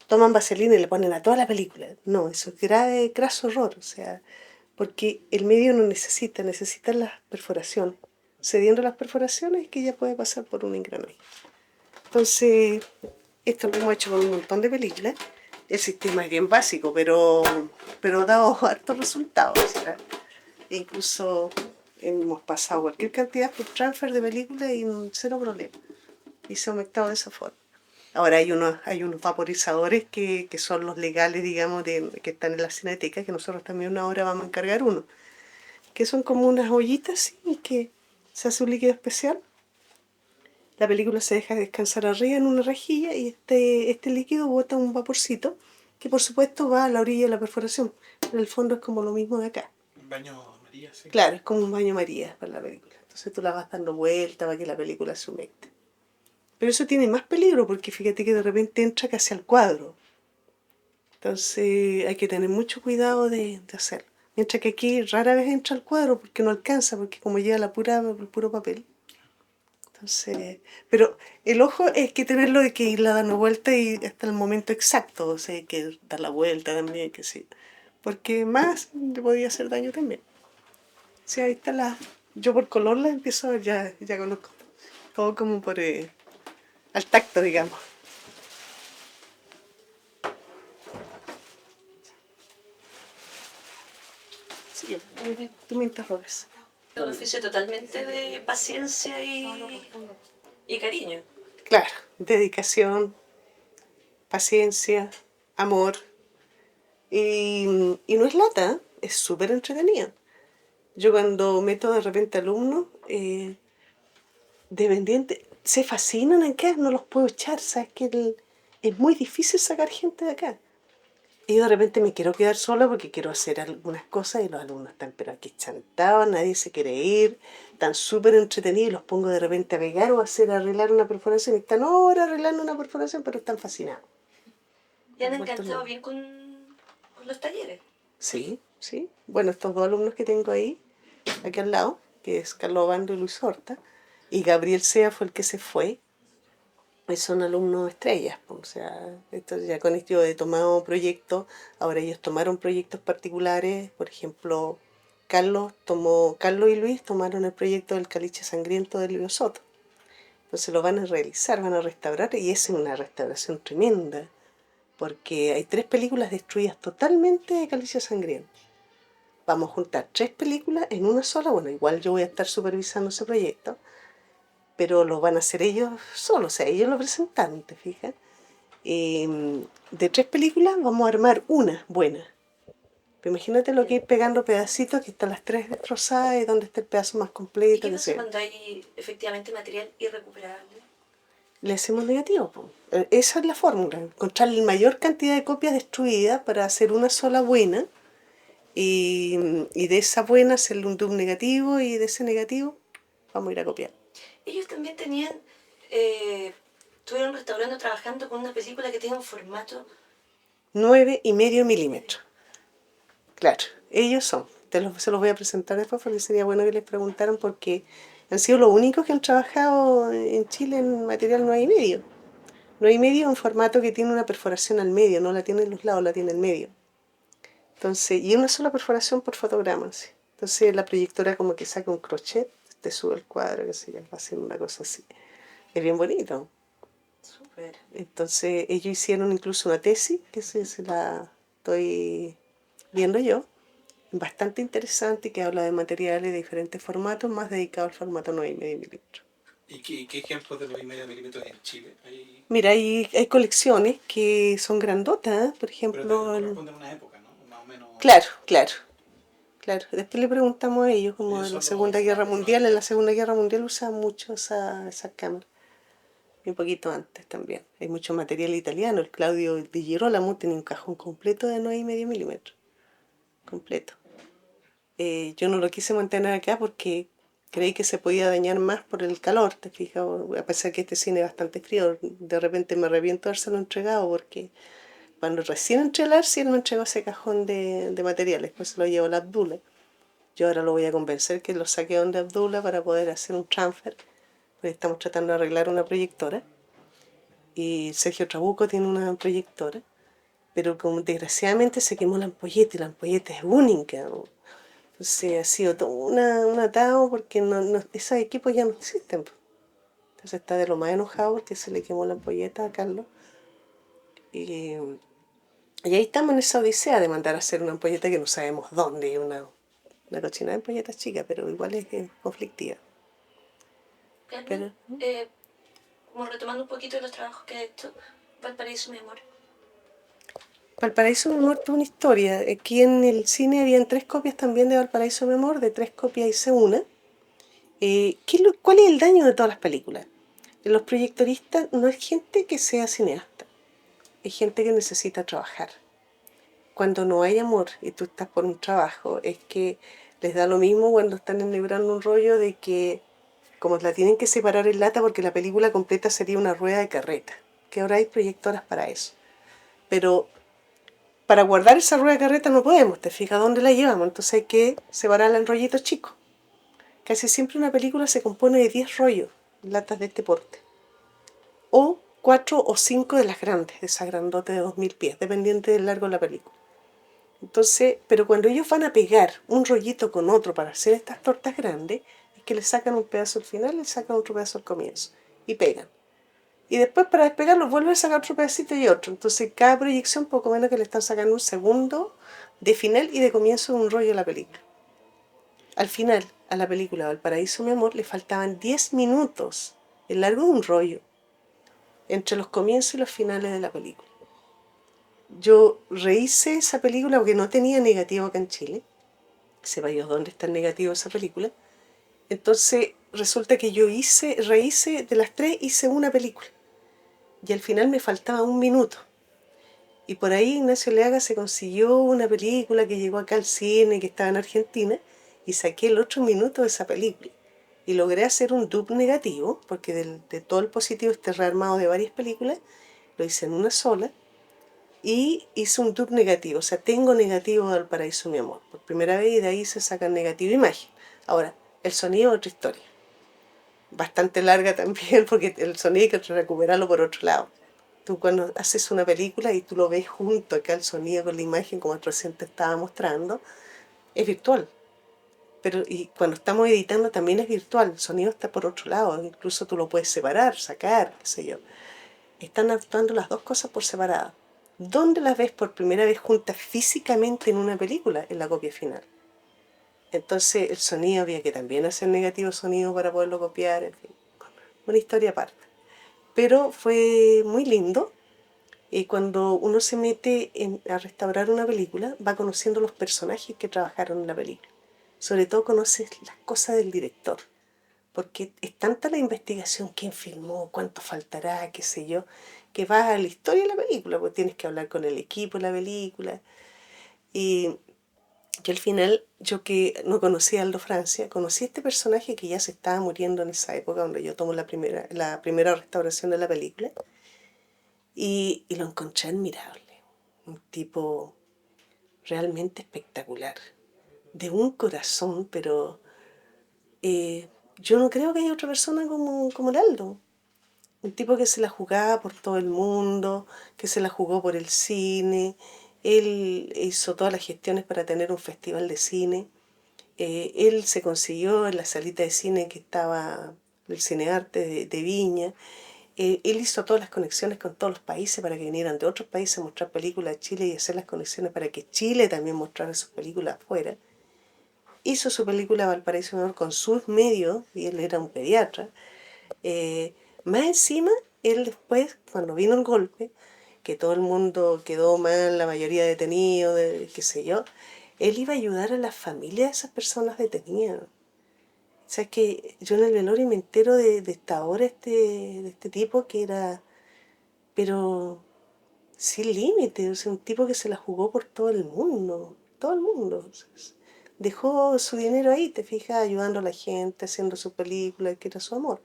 Toman vaselina y le ponen a toda la película. No, eso es grave, craso error, o sea, porque el medio no necesita la perforaciones. Cediendo las perforaciones es que ya puede pasar por un engranaje. Entonces, esto lo hemos hecho con un montón de películas. El sistema es bien básico, pero ha dado hartos resultados. O sea, incluso hemos pasado cualquier cantidad por transfer de películas y cero problema. Y se ha humectado de esa forma. Ahora hay unos vaporizadores que son los legales, digamos, que están en la cineteca, que nosotros también una hora vamos a encargar uno. Que son como unas ollitas, ¿sí? Que se hace un líquido especial. La película se deja descansar arriba en una rejilla y este líquido bota un vaporcito que por supuesto va a la orilla de la perforación. En el fondo es como lo mismo de acá. Un baño María, sí. Claro, es como un baño María para la película. Entonces tú la vas dando vuelta para que la película se humecte. Pero eso tiene más peligro porque fíjate que de repente entra casi al cuadro. Entonces hay que tener mucho cuidado de hacerlo. Mientras que aquí rara vez entra el cuadro porque no alcanza, porque como lleva el puro papel. Entonces, pero el ojo es que tenerlo de que irla dando vuelta y hasta el momento exacto, o sea, hay que dar la vuelta también, que sí. Porque más le podía hacer daño también. Sí, ahí está la... Yo por color la empiezo a ver, ya conozco. Todo como por... al tacto, digamos. Sí, tú me interrogas. Es un oficio totalmente de paciencia y cariño. Claro, dedicación, paciencia, amor. Y no es lata, es súper entretenido. Yo cuando meto de repente alumnos dependiente, se fascinan acá, no los puedo echar, sabes que es muy difícil sacar gente de acá. Y yo de repente me quiero quedar sola porque quiero hacer algunas cosas y los alumnos están pero aquí chantados, nadie se quiere ir, están súper entretenidos y los pongo de repente a pegar o a hacer arreglar una perforación y están ahora arreglando una perforación pero están fascinados. Y han Vueltos encantado locos. bien con los talleres. Sí, sí. Bueno, estos dos alumnos que tengo ahí, aquí al lado, que es Carlos Obando y Luis Horta, y Gabriel Sea fue el que se fue, y son alumnos estrellas, o sea, ya con esto yo he tomado proyectos, ahora ellos tomaron proyectos particulares, por ejemplo, Carlos y Luis tomaron el proyecto del caliche sangriento de Livio Soto. Entonces lo van a realizar, van a restaurar, y es una restauración tremenda, porque hay 3 películas destruidas totalmente de caliche sangriento. Vamos a juntar 3 películas en una sola, bueno, igual yo voy a estar supervisando ese proyecto, pero lo van a hacer ellos solos, o sea, ellos lo presentaron, ¿te fijas? De 3 películas vamos a armar una buena. Pero imagínate lo que es pegando pedacitos, que están las 3 destrozadas y donde está el pedazo más ¿Y completo, qué que pasa sea. cuando hay efectivamente material irrecuperable? Le hacemos negativo, po. Esa es la fórmula, encontrar la mayor cantidad de copias destruidas para hacer una sola buena y de esa buena hacerle un negativo y de ese negativo vamos a ir a copiar. Ellos también estuvieron restaurando, trabajando con una película que tiene un formato 9,5 milímetros. Claro, ellos son. Se los voy a presentar después porque sería bueno que les preguntaran porque han sido los únicos que han trabajado en Chile en material 9,5. 9,5 es un formato que tiene una perforación al medio, no la tiene en los lados, la tiene en medio. Entonces, y una sola perforación por fotograma. ¿Sí? Entonces la proyectora como que saca un crochet, te sube el cuadro, que se va haciendo una cosa así. Es bien bonito. súper. Entonces ellos hicieron incluso una tesis, que se la estoy viendo yo, bastante interesante, que habla de materiales de diferentes formatos, más dedicado al formato 9,5 milímetros. ¿Y qué ejemplos de 9,5 milímetros hay en Chile? Mira, hay colecciones que son grandotas, por Pero ejemplo... corresponden a una época, ¿no? Más o menos. Claro, claro, claro. Después le preguntamos a ellos, como Ellos en la son Segunda los- Guerra los Mundial, en la arquitectos. Segunda Guerra Mundial usaban mucho esa cámara. Y un poquito antes también. Hay mucho material italiano. El Claudio Di Girolamo tenía un cajón completo de 9,5 milímetros. Completo. Yo no lo quise mantener acá porque creí que se podía dañar más por el calor, te fijas, a pesar que este cine es bastante frío. De repente me arrepiento de habérselo entregado porque cuando recién entré al Arsi, él me entregó ese cajón de materiales, después se lo llevó a la Abdullah. Yo ahora lo voy a convencer que lo saque donde Abdullah para poder hacer un transfer, porque estamos tratando de arreglar una proyectora. Y Sergio Trabuco tiene una proyectora, pero como desgraciadamente se quemó la ampolleta y la ampolleta es única, ¿no? Entonces ha sido todo un atado porque esos equipos ya no existen. Entonces está de lo más enojado porque se le quemó la ampolleta a Carlos. Y ahí estamos en esa odisea de mandar a hacer una ampolleta que no sabemos dónde, una cochina de ampolletas chica, pero igual es conflictiva. Carmen, Pero, como retomando un poquito de los trabajos que he hecho, Valparaíso, mi amor. Valparaíso Mi Amor tuvo una historia. Aquí en el cine habían 3 copias también de Valparaíso Mi Amor, de 3 copias hice una. ¿Cuál es el daño de todas las películas? Los proyectoristas no es gente que sea cineasta, es gente que necesita trabajar. Cuando no hay amor y tú estás por un trabajo, es que les da lo mismo cuando están enhebrando un rollo de que, como la tienen que separar en lata porque la película completa sería una rueda de carreta, que ahora hay proyectoras para eso. Pero para guardar esa rueda de carreta no podemos, te fijas dónde la llevamos, entonces hay que separarla en rollitos chicos. Casi siempre una película se compone de 10 rollos, latas de este porte. O 4 o 5 de las grandes, de esas grandotes de 2000 pies, dependiente del largo de la película. Entonces, pero cuando ellos van a pegar un rollito con otro para hacer estas tortas grandes, es que le sacan un pedazo al final y le sacan otro pedazo al comienzo. Y pegan. Y después para despegarlo vuelven a sacar otro pedacito y otro. Entonces cada proyección poco menos que le están sacando un segundo de final y de comienzo de un rollo a la película. Al final, a la película Valparaíso, mi amor, le faltaban 10 minutos, el largo de un rollo, entre los comienzos y los finales de la película. Yo rehice esa película porque no tenía negativo acá en Chile. Sepa Dios dónde está el negativo de esa película. Entonces resulta que yo rehice, de las 3 hice una película. Y al final me faltaba un minuto. Y por ahí Ignacio Leaga se consiguió una película que llegó acá al cine, que estaba en Argentina, y saqué el otro minuto de esa película. Y logré hacer un dub negativo, porque de todo el positivo este rearmado de varias películas, lo hice en una sola, y hice un dub negativo. O sea, tengo negativo del Paraíso, mi amor, por primera vez, y de ahí se saca negativo imagen. Ahora, el sonido es otra historia. Bastante larga también, porque el sonido hay que recuperarlo por otro lado. Tú cuando haces una película y tú lo ves junto acá el sonido con la imagen, como recién te estaba mostrando, es virtual. Pero y cuando estamos editando también es virtual, el sonido está por otro lado, incluso tú lo puedes separar, sacar, qué sé yo. Están actuando las dos cosas por separado. ¿Dónde las ves por primera vez juntas físicamente en una película? En la copia final. Entonces el sonido había que también hacer negativo sonido para poderlo copiar, en fin. Una historia aparte. Pero fue muy lindo. Y cuando uno se mete a restaurar una película, va conociendo los personajes que trabajaron en la película. Sobre todo conoces las cosas del director. Porque es tanta la investigación, quién filmó, cuánto faltará, qué sé yo, que vas a la historia de la película, porque tienes que hablar con el equipo de la película. Y al final, yo que no conocía a Aldo Francia, conocí a este personaje que ya se estaba muriendo en esa época, donde yo tomo la primera restauración de la película, y lo encontré admirable. Un tipo realmente espectacular, de un corazón, pero yo no creo que haya otra persona como el Aldo. Un tipo que se la jugaba por todo el mundo, que se la jugó por el cine. Él hizo todas las gestiones para tener un festival de cine. Él se consiguió en la salita de cine que estaba el Cinearte de Viña. Él hizo todas las conexiones con todos los países para que vinieran de otros países a mostrar películas a Chile y hacer las conexiones para que Chile también mostrara sus películas afuera. Hizo su película Valparaíso Menor con sus medios, y él era un pediatra. Más encima, él después, cuando vino el golpe, que todo el mundo quedó mal, la mayoría detenido, qué sé yo, él iba a ayudar a las familias de esas personas detenidas. O sea, que yo en el velorio me entero de esta hora de este tipo que era, pero sin límite, o sea, un tipo que se la jugó por todo el mundo. O sea, dejó su dinero ahí, te fijas, ayudando a la gente, haciendo su película, que era su amor.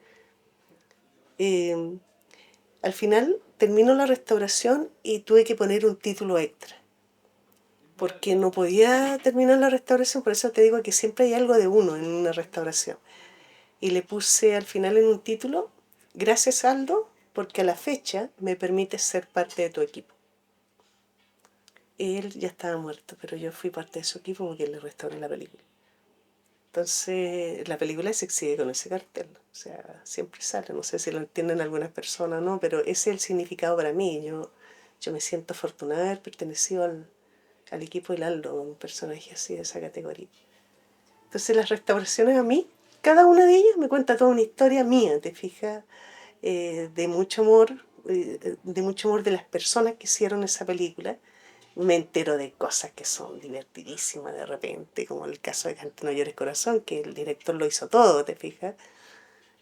Al final terminó la restauración y tuve que poner un título extra, porque no podía terminar la restauración, por eso te digo que siempre hay algo de uno en una restauración. Y le puse al final en un título, gracias Aldo, porque a la fecha me permite ser parte de tu equipo. Él ya estaba muerto, pero yo fui parte de su equipo porque le restauré la película. Entonces, la película se exhibe con ese cartel, o sea, siempre sale, no sé si lo entienden algunas personas o no, pero ese es el significado para mí. Yo me siento afortunada de haber pertenecido al equipo del Aldo, un personaje así de esa categoría. Entonces, las restauraciones a mí, cada una de ellas me cuenta toda una historia mía, ¿te fijas? De mucho amor, de las personas que hicieron esa película. Me entero de cosas que son divertidísimas de repente, como el caso de Cante No Llores Corazón, que el director lo hizo todo, ¿te fijas?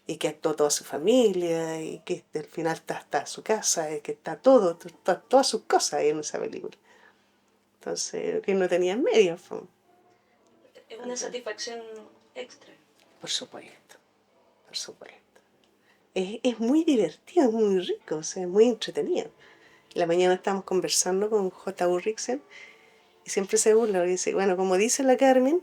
Y que actuó toda su familia, y que al final está su casa, y que está todo, todas sus cosas ahí en esa película. Entonces, que no tenía medios. Es una satisfacción extra. Por supuesto, por supuesto. Es muy divertido, es muy rico, o sea, es muy entretenido. La mañana estábamos conversando con J. Ulrichsen y siempre se burla, y dice, bueno, como dice la Carmen,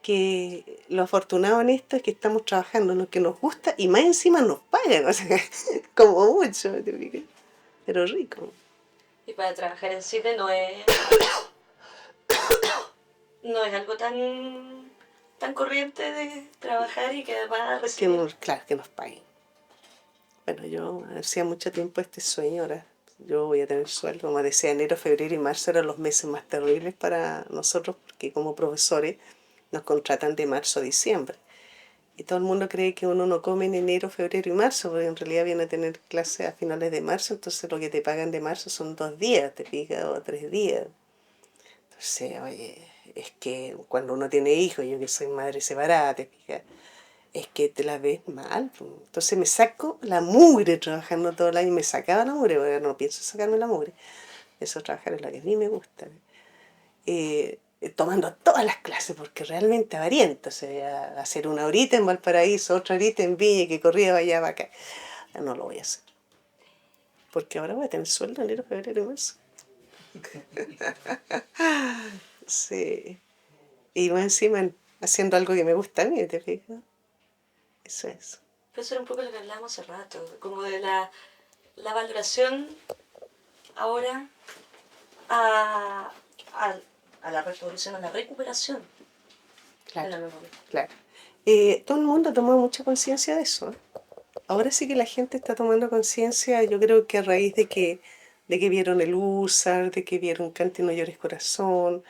que lo afortunado en esto es que estamos trabajando en lo que nos gusta y más encima nos pagan, o sea, como mucho, ¿te fijas? Pero rico. Y para trabajar en cine no es algo tan corriente de trabajar y que además Que recibir. claro, que nos paguen. Bueno, yo hacía mucho tiempo este sueño, ahora yo voy a tener sueldo. Como decía, enero, febrero y marzo eran los meses más terribles para nosotros porque como profesores nos contratan de marzo a diciembre. Y todo el mundo cree que uno no come en enero, febrero y marzo, porque en realidad viene a tener clases a finales de marzo, entonces lo que te pagan de marzo son 2 días, te fijas, o 3 días. Entonces, oye, es que cuando uno tiene hijos, yo que soy madre separada, te fijas, es que te la ves mal. Po. Entonces me saco la mugre trabajando todo el año, me sacaba la mugre, porque no pienso sacarme la mugre. Eso trabajar es lo que a mí me gusta. Tomando todas las clases, porque realmente avariento, o sea, hacer 1 horita en Valparaíso, otra horita en Viña, y que corría para allá, para acá. No lo voy a hacer, porque ahora voy a tener sueldo en enero, febrero y marzo. Sí. Y más encima haciendo algo que me gusta a mí, ¿te fijas? Eso es. Pero eso era un poco lo que hablábamos hace rato, como de la valoración ahora a, a, a la restauración, a la recuperación de la Claro, memoria. claro. Todo el mundo tomó mucha conciencia de eso. ¿Eh? Ahora sí que la gente está tomando conciencia, yo creo que a raíz de que vieron el Húsar, de que vieron Cante no llores corazón,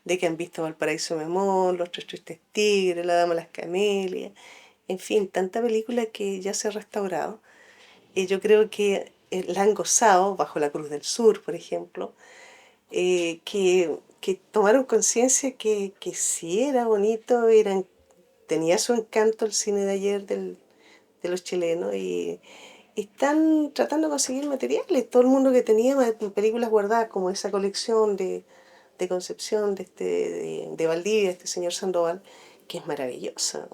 de que han visto Valparaíso Memón, Los Tres Tristes Tigres, La Dama de las Camelias, en fin, tanta película que ya se ha restaurado. Y yo creo que la han gozado, bajo la Cruz del Sur, por ejemplo, que tomaron conciencia que sí era bonito, tenía su encanto el cine de ayer de los chilenos y están tratando de conseguir materiales. Todo el mundo que tenía películas guardadas, como esa colección de Concepción, de Valdivia, este señor Sandoval, que es maravillosa,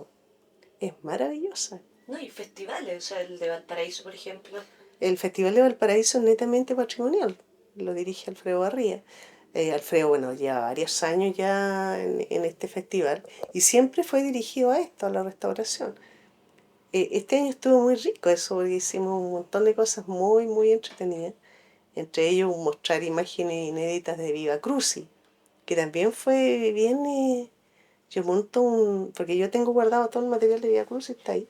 es maravillosa. No, y festivales, o sea, el de Valparaíso, por ejemplo. El Festival de Valparaíso es netamente patrimonial, lo dirige Alfredo Barría. Alfredo, bueno, lleva varios años ya en este festival y siempre fue dirigido a esto, a la restauración. Este año estuvo muy rico eso, porque hicimos un montón de cosas muy, muy entretenidas. Entre ellos mostrar imágenes inéditas de Viva Crucis, que también fue bien. Yo monto porque yo tengo guardado todo el material de Viva Crucis, está ahí.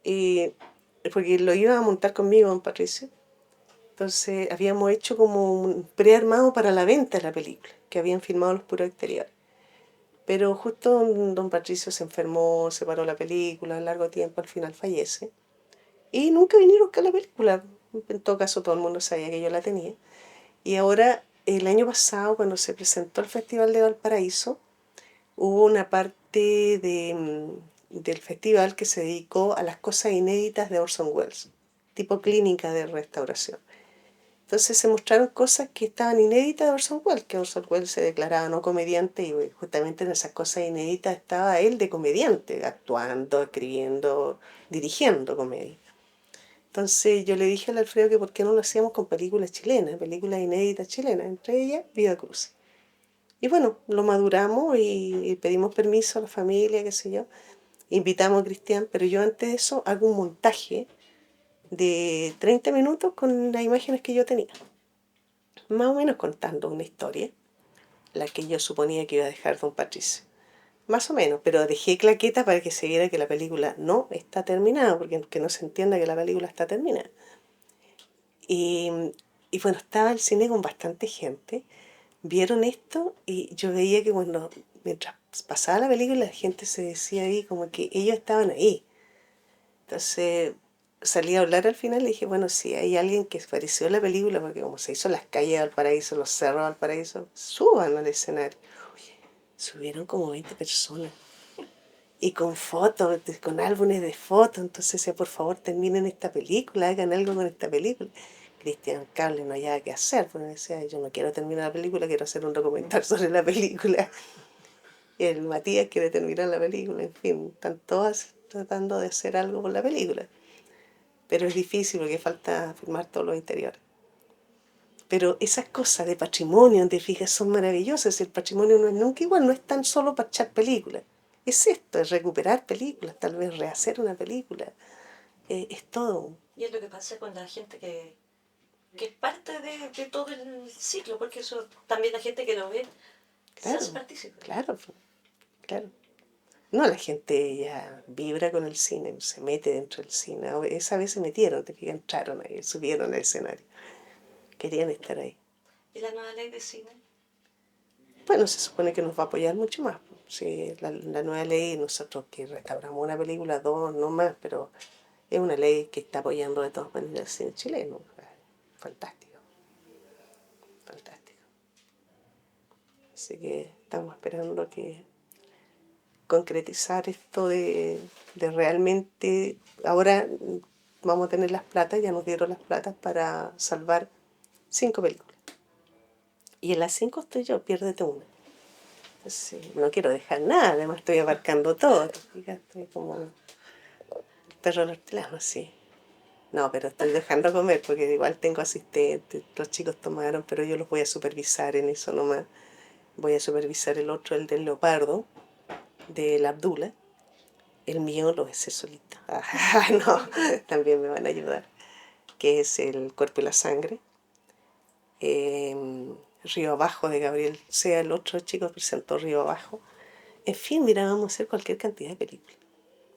Y porque lo iba a montar conmigo, don Patricio. Entonces habíamos hecho como un prearmado para la venta de la película, que habían filmado los puros exteriores. Pero justo don Patricio se enfermó, se paró la película, largo tiempo, al final fallece. Y nunca vinieron a buscar la película. En todo caso, todo el mundo sabía que yo la tenía. Y ahora, el año pasado, cuando se presentó el Festival de Valparaíso, hubo una parte del festival que se dedicó a las cosas inéditas de Orson Welles, tipo clínica de restauración. Entonces se mostraron cosas que estaban inéditas de Orson Welles, que Orson Welles se declaraba no comediante y justamente en esas cosas inéditas estaba él de comediante, actuando, escribiendo, dirigiendo comedia. Entonces yo le dije al Alfredo que por qué no lo hacíamos con películas chilenas, películas inéditas chilenas, entre ellas Viva Cruz. Y bueno, lo maduramos y pedimos permiso a la familia, qué sé yo. Invitamos a Cristian, pero yo antes de eso hago un montaje de 30 minutos con las imágenes que yo tenía. Más o menos contando una historia, la que yo suponía que iba a dejar don Patricio. Más o menos, pero dejé claqueta para que se viera que la película no está terminada, porque que no se entienda que la película está terminada. Y, y bueno, estaba el cine con bastante gente. Vieron esto y yo veía que mientras pasaba la película la gente se decía ahí como que ellos estaban ahí. Entonces salí a hablar al final y dije, bueno, si hay alguien que pareció a la película, porque como se hizo las calles de Valparaíso, los cerros de Valparaíso, suban al escenario. Subieron como 20 personas. Y con fotos, con álbumes de fotos. Entonces decía, por favor, terminen esta película, hagan algo con esta película. Cristian Cable no había qué hacer, porque decía, yo no quiero terminar la película, quiero hacer un documental sobre la película. Y el Matías quiere terminar la película, en fin, están todas tratando de hacer algo con la película. Pero es difícil porque falta filmar todos los interiores. Pero esas cosas de patrimonio, te fijas, son maravillosas. El patrimonio no es nunca igual, no es tan solo para echar películas. Es esto, es recuperar películas, tal vez rehacer una película. Es todo. Y es lo que pasa con la gente que es parte de todo el ciclo, porque eso también la gente que lo ve se Claro, hace partícipe. claro, claro. No, la gente ya vibra con el cine, se mete dentro del cine. Esa vez se metieron, te fijas, entraron ahí, subieron al escenario. Querían estar ahí. ¿Y la nueva ley de cine? Bueno, se supone que nos va a apoyar mucho más. Sí, la nueva ley, nosotros que restauramos una película, dos, no más, pero es una ley que está apoyando de todas maneras el cine chileno. Fantástico, fantástico. Así que estamos esperando que concretizar esto de realmente, ahora vamos a tener las platas, ya nos dieron las platas para salvar 5 películas. Y en las 5 estoy yo, piérdete una. Sí, no quiero dejar nada, además estoy abarcando todo. Estoy como el perro del hortelano, sí. No, pero estoy dejando comer porque igual tengo asistentes, los chicos tomaron, pero yo los voy a supervisar en eso nomás. Voy a supervisar el otro, el del leopardo, del Abdullah. El mío lo voy a hacer solito. Ah, no, también me van a ayudar. Que es El cuerpo y la sangre. Río Abajo de Gabriel Sea, el otro chico presentó Río Abajo. En fin, mira, vamos a hacer cualquier cantidad de películas.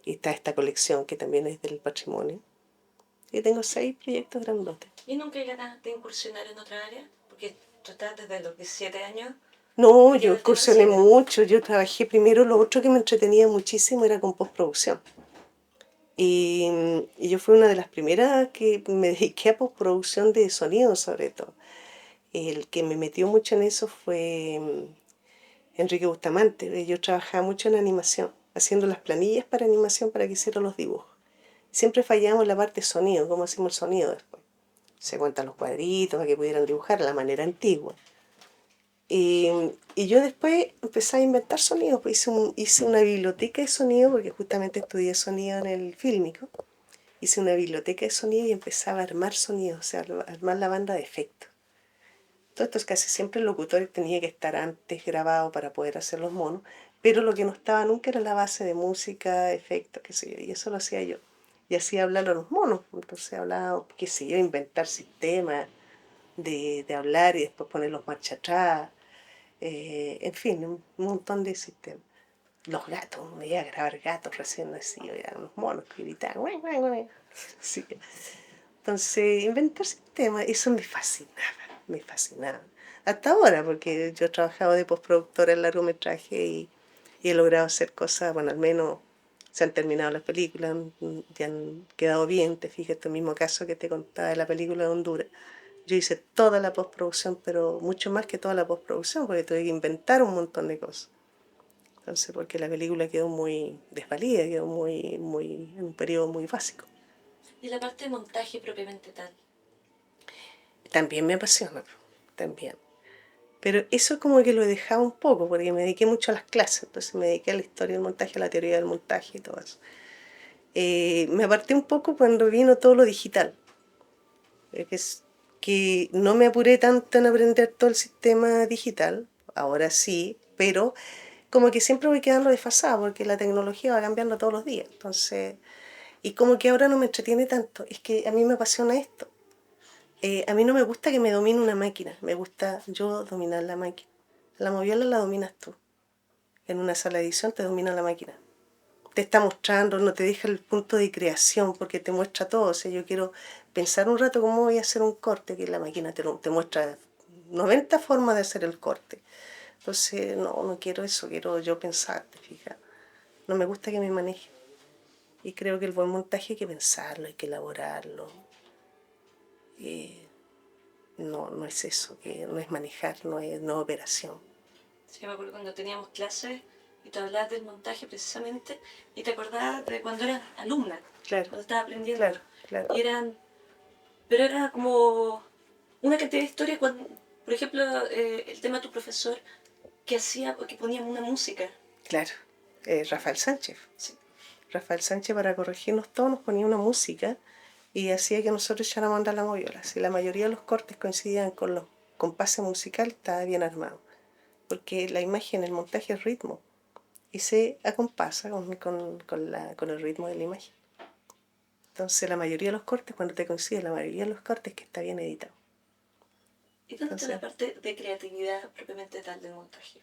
Y está esta colección que también es del patrimonio. Y tengo 6 proyectos grandotes. ¿Y nunca hay ganas de incursionar en otra área? Porque tú estás desde los 17 años. No, metida yo en el tema incursioné cine. mucho. Yo trabajé primero, lo otro que me entretenía muchísimo era con postproducción. Y yo fui una de las primeras que me dediqué a postproducción de sonido, sobre todo. El que me metió mucho en eso fue Enrique Bustamante. Yo trabajaba mucho en animación, haciendo las planillas para animación para que hicieran los dibujos. Siempre fallábamos en la parte de sonido, cómo hacemos el sonido después. Se cuentan los cuadritos para que pudieran dibujar a la manera antigua. Y yo después empecé a inventar sonidos, pues hice una biblioteca de sonido, porque justamente estudié sonido en el fílmico. Hice una biblioteca de sonido y empezaba a armar sonidos, o sea, a armar la banda de efectos. Todo esto es casi siempre el locutor tenía que estar antes grabado para poder hacer los monos, pero lo que no estaba nunca era la base de música, efectos, qué sé yo, y eso lo hacía yo. Y hacía hablar a los monos, entonces hablaba, qué sé yo, inventar sistemas de hablar y después ponerlos marcha atrás, en fin, un montón de sistemas. Los gatos, me iba a grabar gatos recién nacidos, eran unos monos que gritaban, "Guay, guay, guay". Sí. Entonces, inventar sistemas, eso me fascinaba, me fascinaba. Hasta ahora, porque yo he trabajado de postproductora en largometraje y he logrado hacer cosas, bueno, al menos se han terminado las películas, ya han quedado bien, te fijas, este mismo caso que te contaba de la película de Honduras. Yo hice toda la postproducción, pero mucho más que toda la postproducción, porque tuve que inventar un montón de cosas. Entonces, porque la película quedó muy desvalida, quedó en un periodo muy básico. Y la parte de montaje propiamente tal. También me apasiona, también. Pero eso como que lo he dejado un poco, porque me dediqué mucho a las clases, entonces me dediqué a la historia del montaje, a la teoría del montaje y todo eso. Me aparté un poco cuando vino todo lo digital, que no me apuré tanto en aprender todo el sistema digital, ahora sí, pero como que siempre voy quedando desfasada, porque la tecnología va cambiando todos los días, entonces, y como que ahora no me entretiene tanto, es que a mí me apasiona esto. A mí no me gusta que me domine una máquina, me gusta yo dominar la máquina. La moviola la dominas tú. En una sala de edición te domina la máquina. Te está mostrando, no te deja el punto de creación porque te muestra todo. O sea, yo quiero pensar un rato cómo voy a hacer un corte, que la máquina te muestra 90 formas de hacer el corte. Entonces, no quiero eso, quiero yo pensar, ¿te fijas? No me gusta que me maneje. Y creo que el buen montaje hay que pensarlo, hay que elaborarlo. No es eso, que no es manejar, no es operación. Sí, me acuerdo cuando teníamos clases y te hablabas del montaje precisamente y te acordabas de cuando eras alumna, Claro, cuando estabas aprendiendo. claro, claro. Pero era como una cantidad de historias cuando, por ejemplo, el tema de tu profesor que hacía, que ponía una música. Claro, Rafael Sánchez. Sí. Rafael Sánchez para corregirnos todos nos ponía una música y hacía que nosotros echáramos a andar la moviola. Si la mayoría de los cortes coincidían con los compases musicales, estaba bien armado, porque la imagen, el montaje es ritmo, y se acompasa con el ritmo de la imagen. Entonces la mayoría de los cortes, cuando te coincide la mayoría de los cortes, que está bien editado. ¿Y dónde está Entonces, la parte de creatividad propiamente tal del montaje?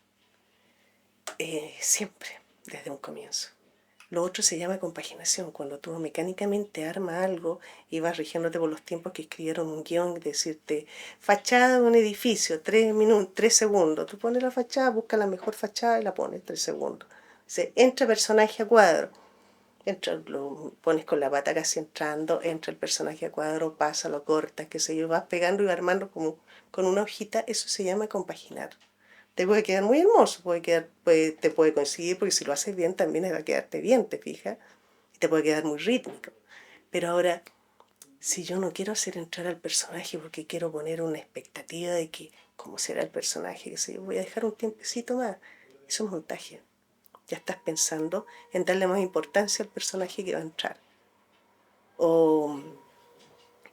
siempre, desde un comienzo. Lo otro se llama compaginación, cuando tú mecánicamente armas algo y vas rigiéndote por los tiempos que escribieron un guión, decirte, fachada de un edificio, 3 segundos. Tú pones la fachada, buscas la mejor fachada y la pones 3 segundos. Dice, entra personaje a cuadro. Entra, lo pones con la pata casi entrando, entra el personaje a cuadro, pasa, lo cortas, qué sé yo, vas pegando y vas armando como con una hojita, eso se llama compaginar. Te puede quedar muy hermoso, te puede coincidir, porque si lo haces bien también va a quedarte bien, ¿te fijas? Y te puede quedar muy rítmico. Pero ahora, si yo no quiero hacer entrar al personaje porque quiero poner una expectativa de que cómo será el personaje, que sé yo, voy a dejar un tiempecito más, eso es montaje. Ya estás pensando en darle más importancia al personaje que va a entrar. O,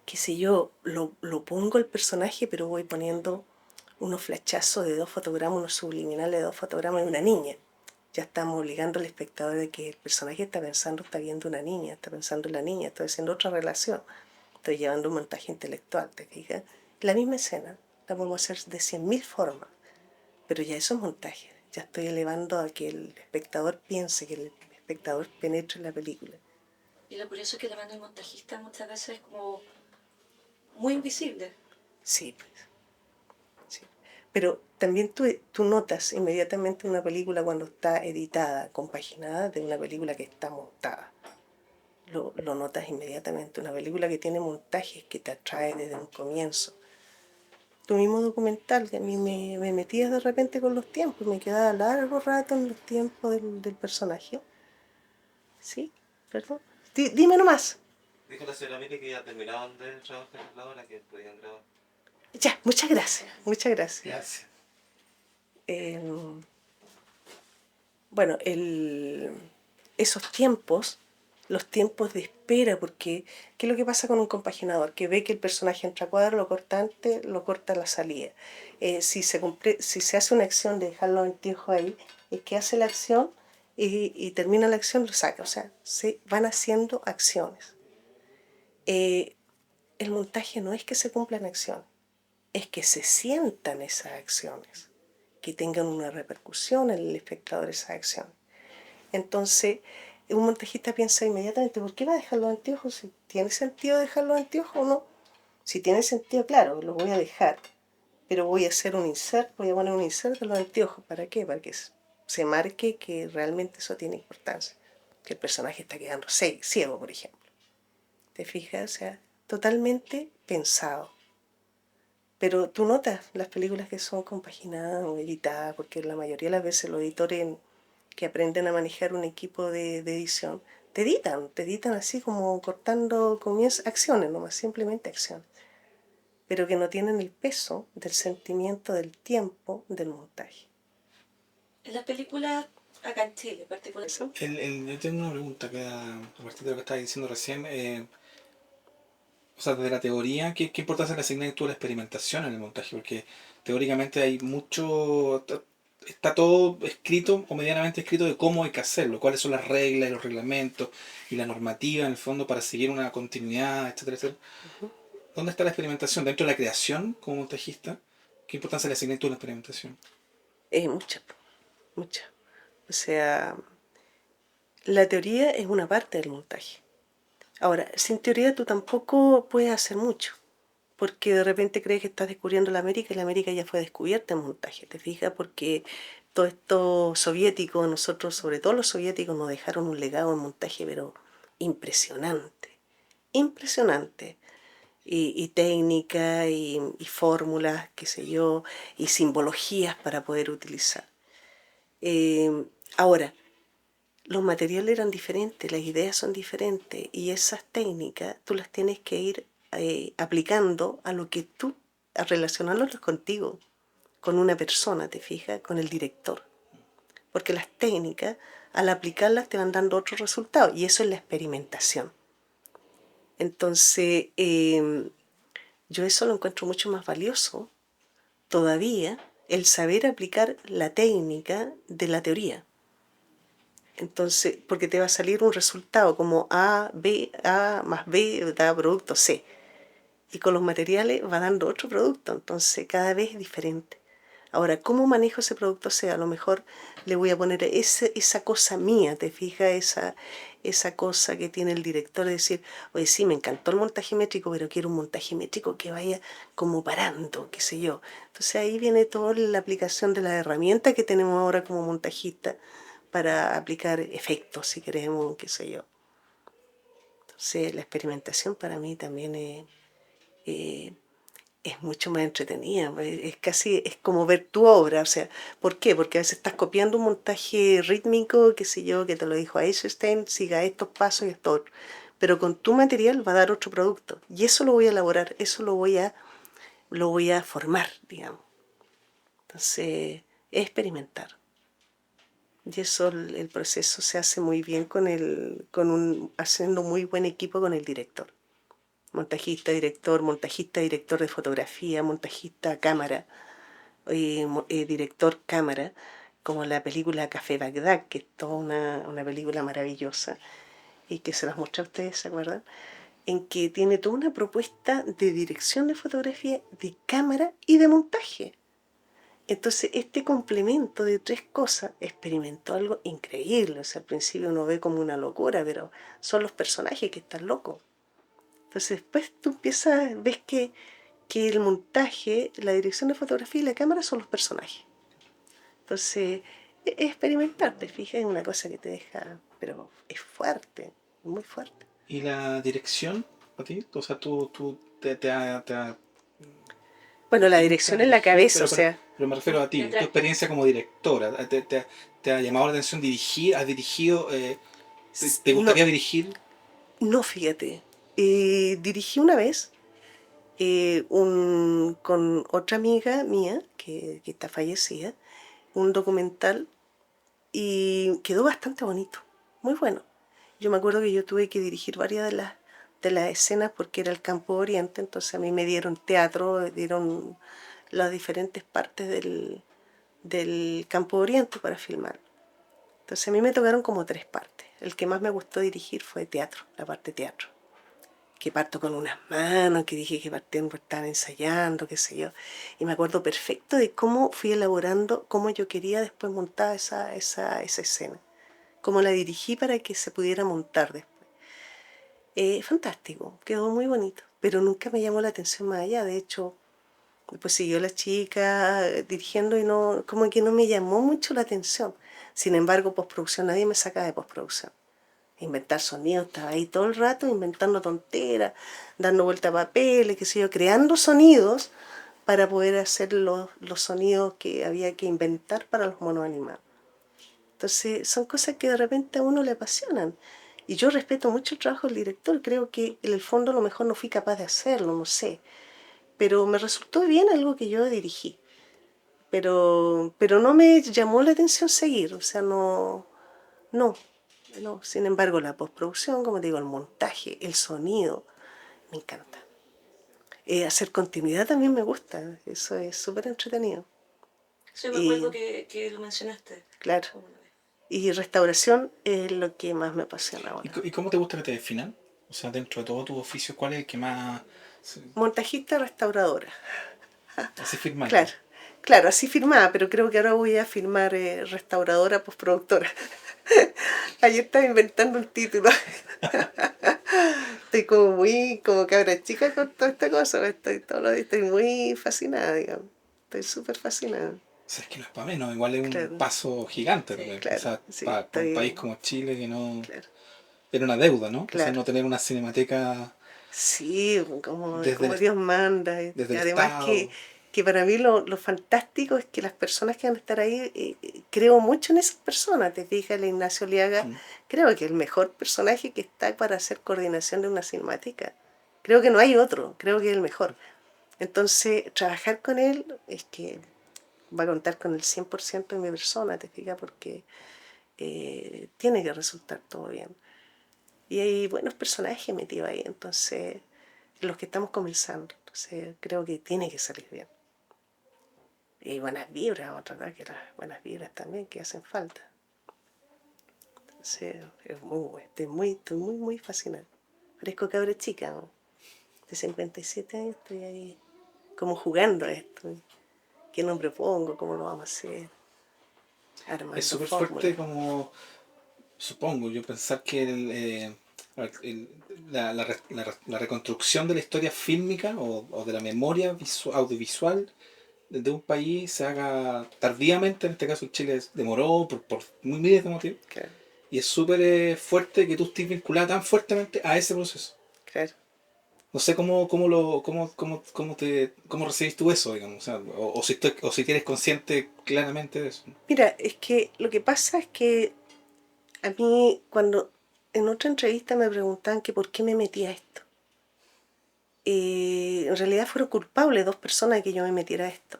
qué sé yo, lo pongo el personaje, pero voy poniendo unos flashazos de 2 fotogramas, unos subliminales de 2 fotogramas de una niña. Ya estamos obligando al espectador de que el personaje está pensando, está viendo una niña, está pensando en la niña, estoy haciendo otra relación, estoy llevando un montaje intelectual, ¿te fijas? La misma escena la podemos hacer de 100.000 formas, pero ya eso es montaje. Ya estoy elevando a que el espectador piense, que el espectador penetre en la película. Y lo curioso es que la mano del montajista muchas veces es como muy invisible. Sí, pues. Sí. Pero también tú notas inmediatamente una película cuando está editada, compaginada, de una película que está montada. Lo notas inmediatamente. Una película que tiene montajes que te atrae desde un comienzo. Tu mismo documental, que a mí me metías de repente con los tiempos, me quedaba largo rato en los tiempos del personaje. ¿Sí? ¿Perdón? Dime nomás. Dijo la señora Miri que ya terminaban de trabajar en la hora que podían grabar. Ya, muchas gracias, muchas gracias. Gracias. Bueno, esos tiempos, los tiempos de espera, porque ¿qué es lo que pasa con un compaginador? Que ve que el personaje entra a cuadro, lo corta antes, lo corta a la salida. Si se hace una acción de dejar los anteojos ahí, es que hace la acción y termina la acción, lo saca. O sea, se van haciendo acciones. El montaje no es que se cumplan acciones, es que se sientan esas acciones, que tengan una repercusión en el espectador esas acciones. Entonces, un montajista piensa inmediatamente, ¿por qué va a dejar los anteojos? Si tiene sentido dejar los anteojos o no. Si tiene sentido, claro, los voy a dejar, pero voy a hacer un insert, voy a poner un insert de los anteojos. ¿Para qué? Para que se marque que realmente eso tiene importancia, que el personaje está quedando ciego, por ejemplo. ¿Te fijas? O sea, totalmente pensado. Pero tú notas las películas que son compaginadas o editadas, porque la mayoría de las veces los editores que aprenden a manejar un equipo de edición, te editan así como cortando acciones nomás, simplemente acciones, pero que no tienen el peso del sentimiento del tiempo del montaje. En las películas acá en Chile, particularmente. Yo tengo una pregunta que a partir de lo que estabas diciendo recién. O sea, desde la teoría, ¿qué importancia le asignas tú a la experimentación en el montaje? Porque teóricamente hay mucho. Está todo escrito o medianamente escrito de cómo hay que hacerlo, cuáles son las reglas y los reglamentos y la normativa en el fondo para seguir una continuidad, etcétera, etcétera. ¿Dónde está la experimentación? ¿Dentro de la creación como montajista? ¿Qué importancia le asignas tú a la experimentación? Mucha, mucha. O sea, la teoría es una parte del montaje. Ahora, sin teoría tú tampoco puedes hacer mucho, porque de repente crees que estás descubriendo la América y la América ya fue descubierta en montaje, ¿te fijas? Porque todo esto soviético, nosotros, sobre todo los soviéticos, nos dejaron un legado en montaje, pero impresionante, impresionante. Y técnica y fórmulas, qué sé yo, y simbologías para poder utilizar. Ahora, los materiales eran diferentes, las ideas son diferentes y esas técnicas tú las tienes que ir aplicando a lo que tú, a relacionarlos contigo, con una persona, ¿te fijas? Con el director. Porque las técnicas, al aplicarlas, te van dando otros resultados y eso es la experimentación. Entonces, yo eso lo encuentro mucho más valioso todavía, el saber aplicar la técnica de la teoría. Entonces, porque te va a salir un resultado como A más B da producto C. Y con los materiales va dando otro producto, entonces cada vez es diferente. Ahora, ¿cómo manejo ese producto C? A lo mejor le voy a poner esa cosa mía, ¿te fijas? Esa cosa que tiene el director de decir, oye, sí, me encantó el montaje métrico, pero quiero un montaje métrico que vaya como parando, qué sé yo. Entonces ahí viene toda la aplicación de la herramienta que tenemos ahora como montajista para aplicar efectos, si queremos, qué sé yo. Entonces la experimentación para mí también eh, es mucho más entretenida, es casi, es como ver tu obra, o sea, ¿por qué? Porque a veces estás copiando un montaje rítmico, qué sé yo, que te lo dijo Eisenstein, siga estos pasos y esto otro, pero con tu material va a dar otro producto, y eso lo voy a elaborar, eso lo voy a formar, digamos. Entonces, es experimentar. Y eso, el proceso se hace muy bien haciendo muy buen equipo con el director. Montajista, director de fotografía, montajista, cámara, director, cámara, como la película Café Bagdad, que es toda una película maravillosa y que se las mostré a ustedes, ¿se acuerdan? En que tiene toda una propuesta de dirección de fotografía, de cámara y de montaje. Entonces, este complemento de tres cosas experimentó algo increíble. O sea, al principio uno ve como una locura, pero son los personajes que están locos. Entonces, después tú ves que el montaje, la dirección de fotografía y la cámara son los personajes. Entonces, experimentar, te fijas, es una cosa que te deja, pero es fuerte, muy fuerte. ¿Y la dirección a ti? O sea, tú te Bueno, la nunca dirección has en la dirigido, cabeza, o sea, pero me refiero a ti, tu experiencia como directora. ¿Te ha llamado la atención dirigir? ¿Has dirigido? ¿Te no, gustaría dirigir? no, fíjate. Dirigí una vez con otra amiga mía, que está fallecida, un documental y quedó bastante bonito, muy bueno. Yo me acuerdo que yo tuve que dirigir varias de las escenas porque era el Campo Oriente, entonces a mí me dieron teatro, dieron las diferentes partes del Campo Oriente para filmar. Entonces a mí me tocaron como tres partes. El que más me gustó dirigir fue teatro, la parte teatro. Que parto con unas manos, que dije que partían por estar ensayando, qué sé yo. Y me acuerdo perfecto de cómo fui elaborando, cómo yo quería después montar esa escena. Cómo la dirigí para que se pudiera montar después. Fantástico, quedó muy bonito, pero nunca me llamó la atención más allá. De hecho, después siguió la chica dirigiendo y no, como que no me llamó mucho la atención. Sin embargo, postproducción, nadie me saca de postproducción. Inventar sonidos, estaba ahí todo el rato inventando tonteras, dando vuelta a papeles, qué sé yo, creando sonidos para poder hacer los sonidos que había que inventar para los monos animados. Entonces son cosas que de repente a uno le apasionan. Y yo respeto mucho el trabajo del director, creo que en el fondo a lo mejor no fui capaz de hacerlo, no sé. Pero me resultó bien algo que yo dirigí. Pero no me llamó la atención seguir, o sea, no, no. Sin embargo, la postproducción, como te digo, el montaje, el sonido, me encanta. Hacer continuidad también me gusta, eso es súper entretenido. Sí, me acuerdo que lo mencionaste. Claro. Y restauración es lo que más me apasiona ahora. ¿Y cómo te gusta que te definan? O sea, dentro de todo tu oficio, ¿cuál es el que más Montajista restauradora. hace firmar? Claro, claro, así firmaba, pero creo que ahora voy a firmar restauradora postproductora. Ayer estaba inventando un título. Estoy como muy, como cabra chica con toda esta cosa. Estoy muy fascinada, digamos. Estoy súper fascinada. O sea, es que no es para menos, igual es un Claro, paso gigante Sí, también. O claro, sea, sí, para un país estoy, como Chile que no. claro, Era una deuda, ¿no? O sea, claro. no tener una cinemateca Sí, desde como Dios manda. Y desde el además Estado. que para mí lo fantástico es que las personas que van a estar ahí, creo mucho en esas personas. Te fijas, el Ignacio Liaga, Mm. creo que el mejor personaje que está para hacer coordinación de una cinemática. Creo que no hay otro, creo que es el mejor. Entonces, trabajar con él es que va a contar con el 100% de mi persona, te fijas, porque tiene que resultar todo bien. Y hay buenos personajes metidos ahí, entonces, los que estamos comenzando. Entonces, creo que tiene que salir bien. Y buenas vibras, vamos a tratar que las buenas vibras también, que hacen falta. Entonces, estoy muy, muy fascinada. Parezco cabra chica, ¿no? De 57 años estoy ahí como jugando a esto. ¿Qué nombre pongo? ¿Cómo lo vamos a hacer? Armando Es súper fórmula. fuerte como, supongo, yo pensar que a ver, la reconstrucción de la historia fílmica o de la memoria audiovisual de un país se haga tardíamente, en este caso Chile demoró por miles de motivos, Claro, y es súper fuerte que tú estés vinculada tan fuertemente a ese proceso. claro. No sé cómo recibís tú eso, digamos, o sea, o si eres consciente claramente de eso. Mira, es que lo que pasa es que a mí cuando en otra entrevista me preguntaban que por qué me metía a esto. En realidad fueron culpables dos personas de que yo me metiera a esto.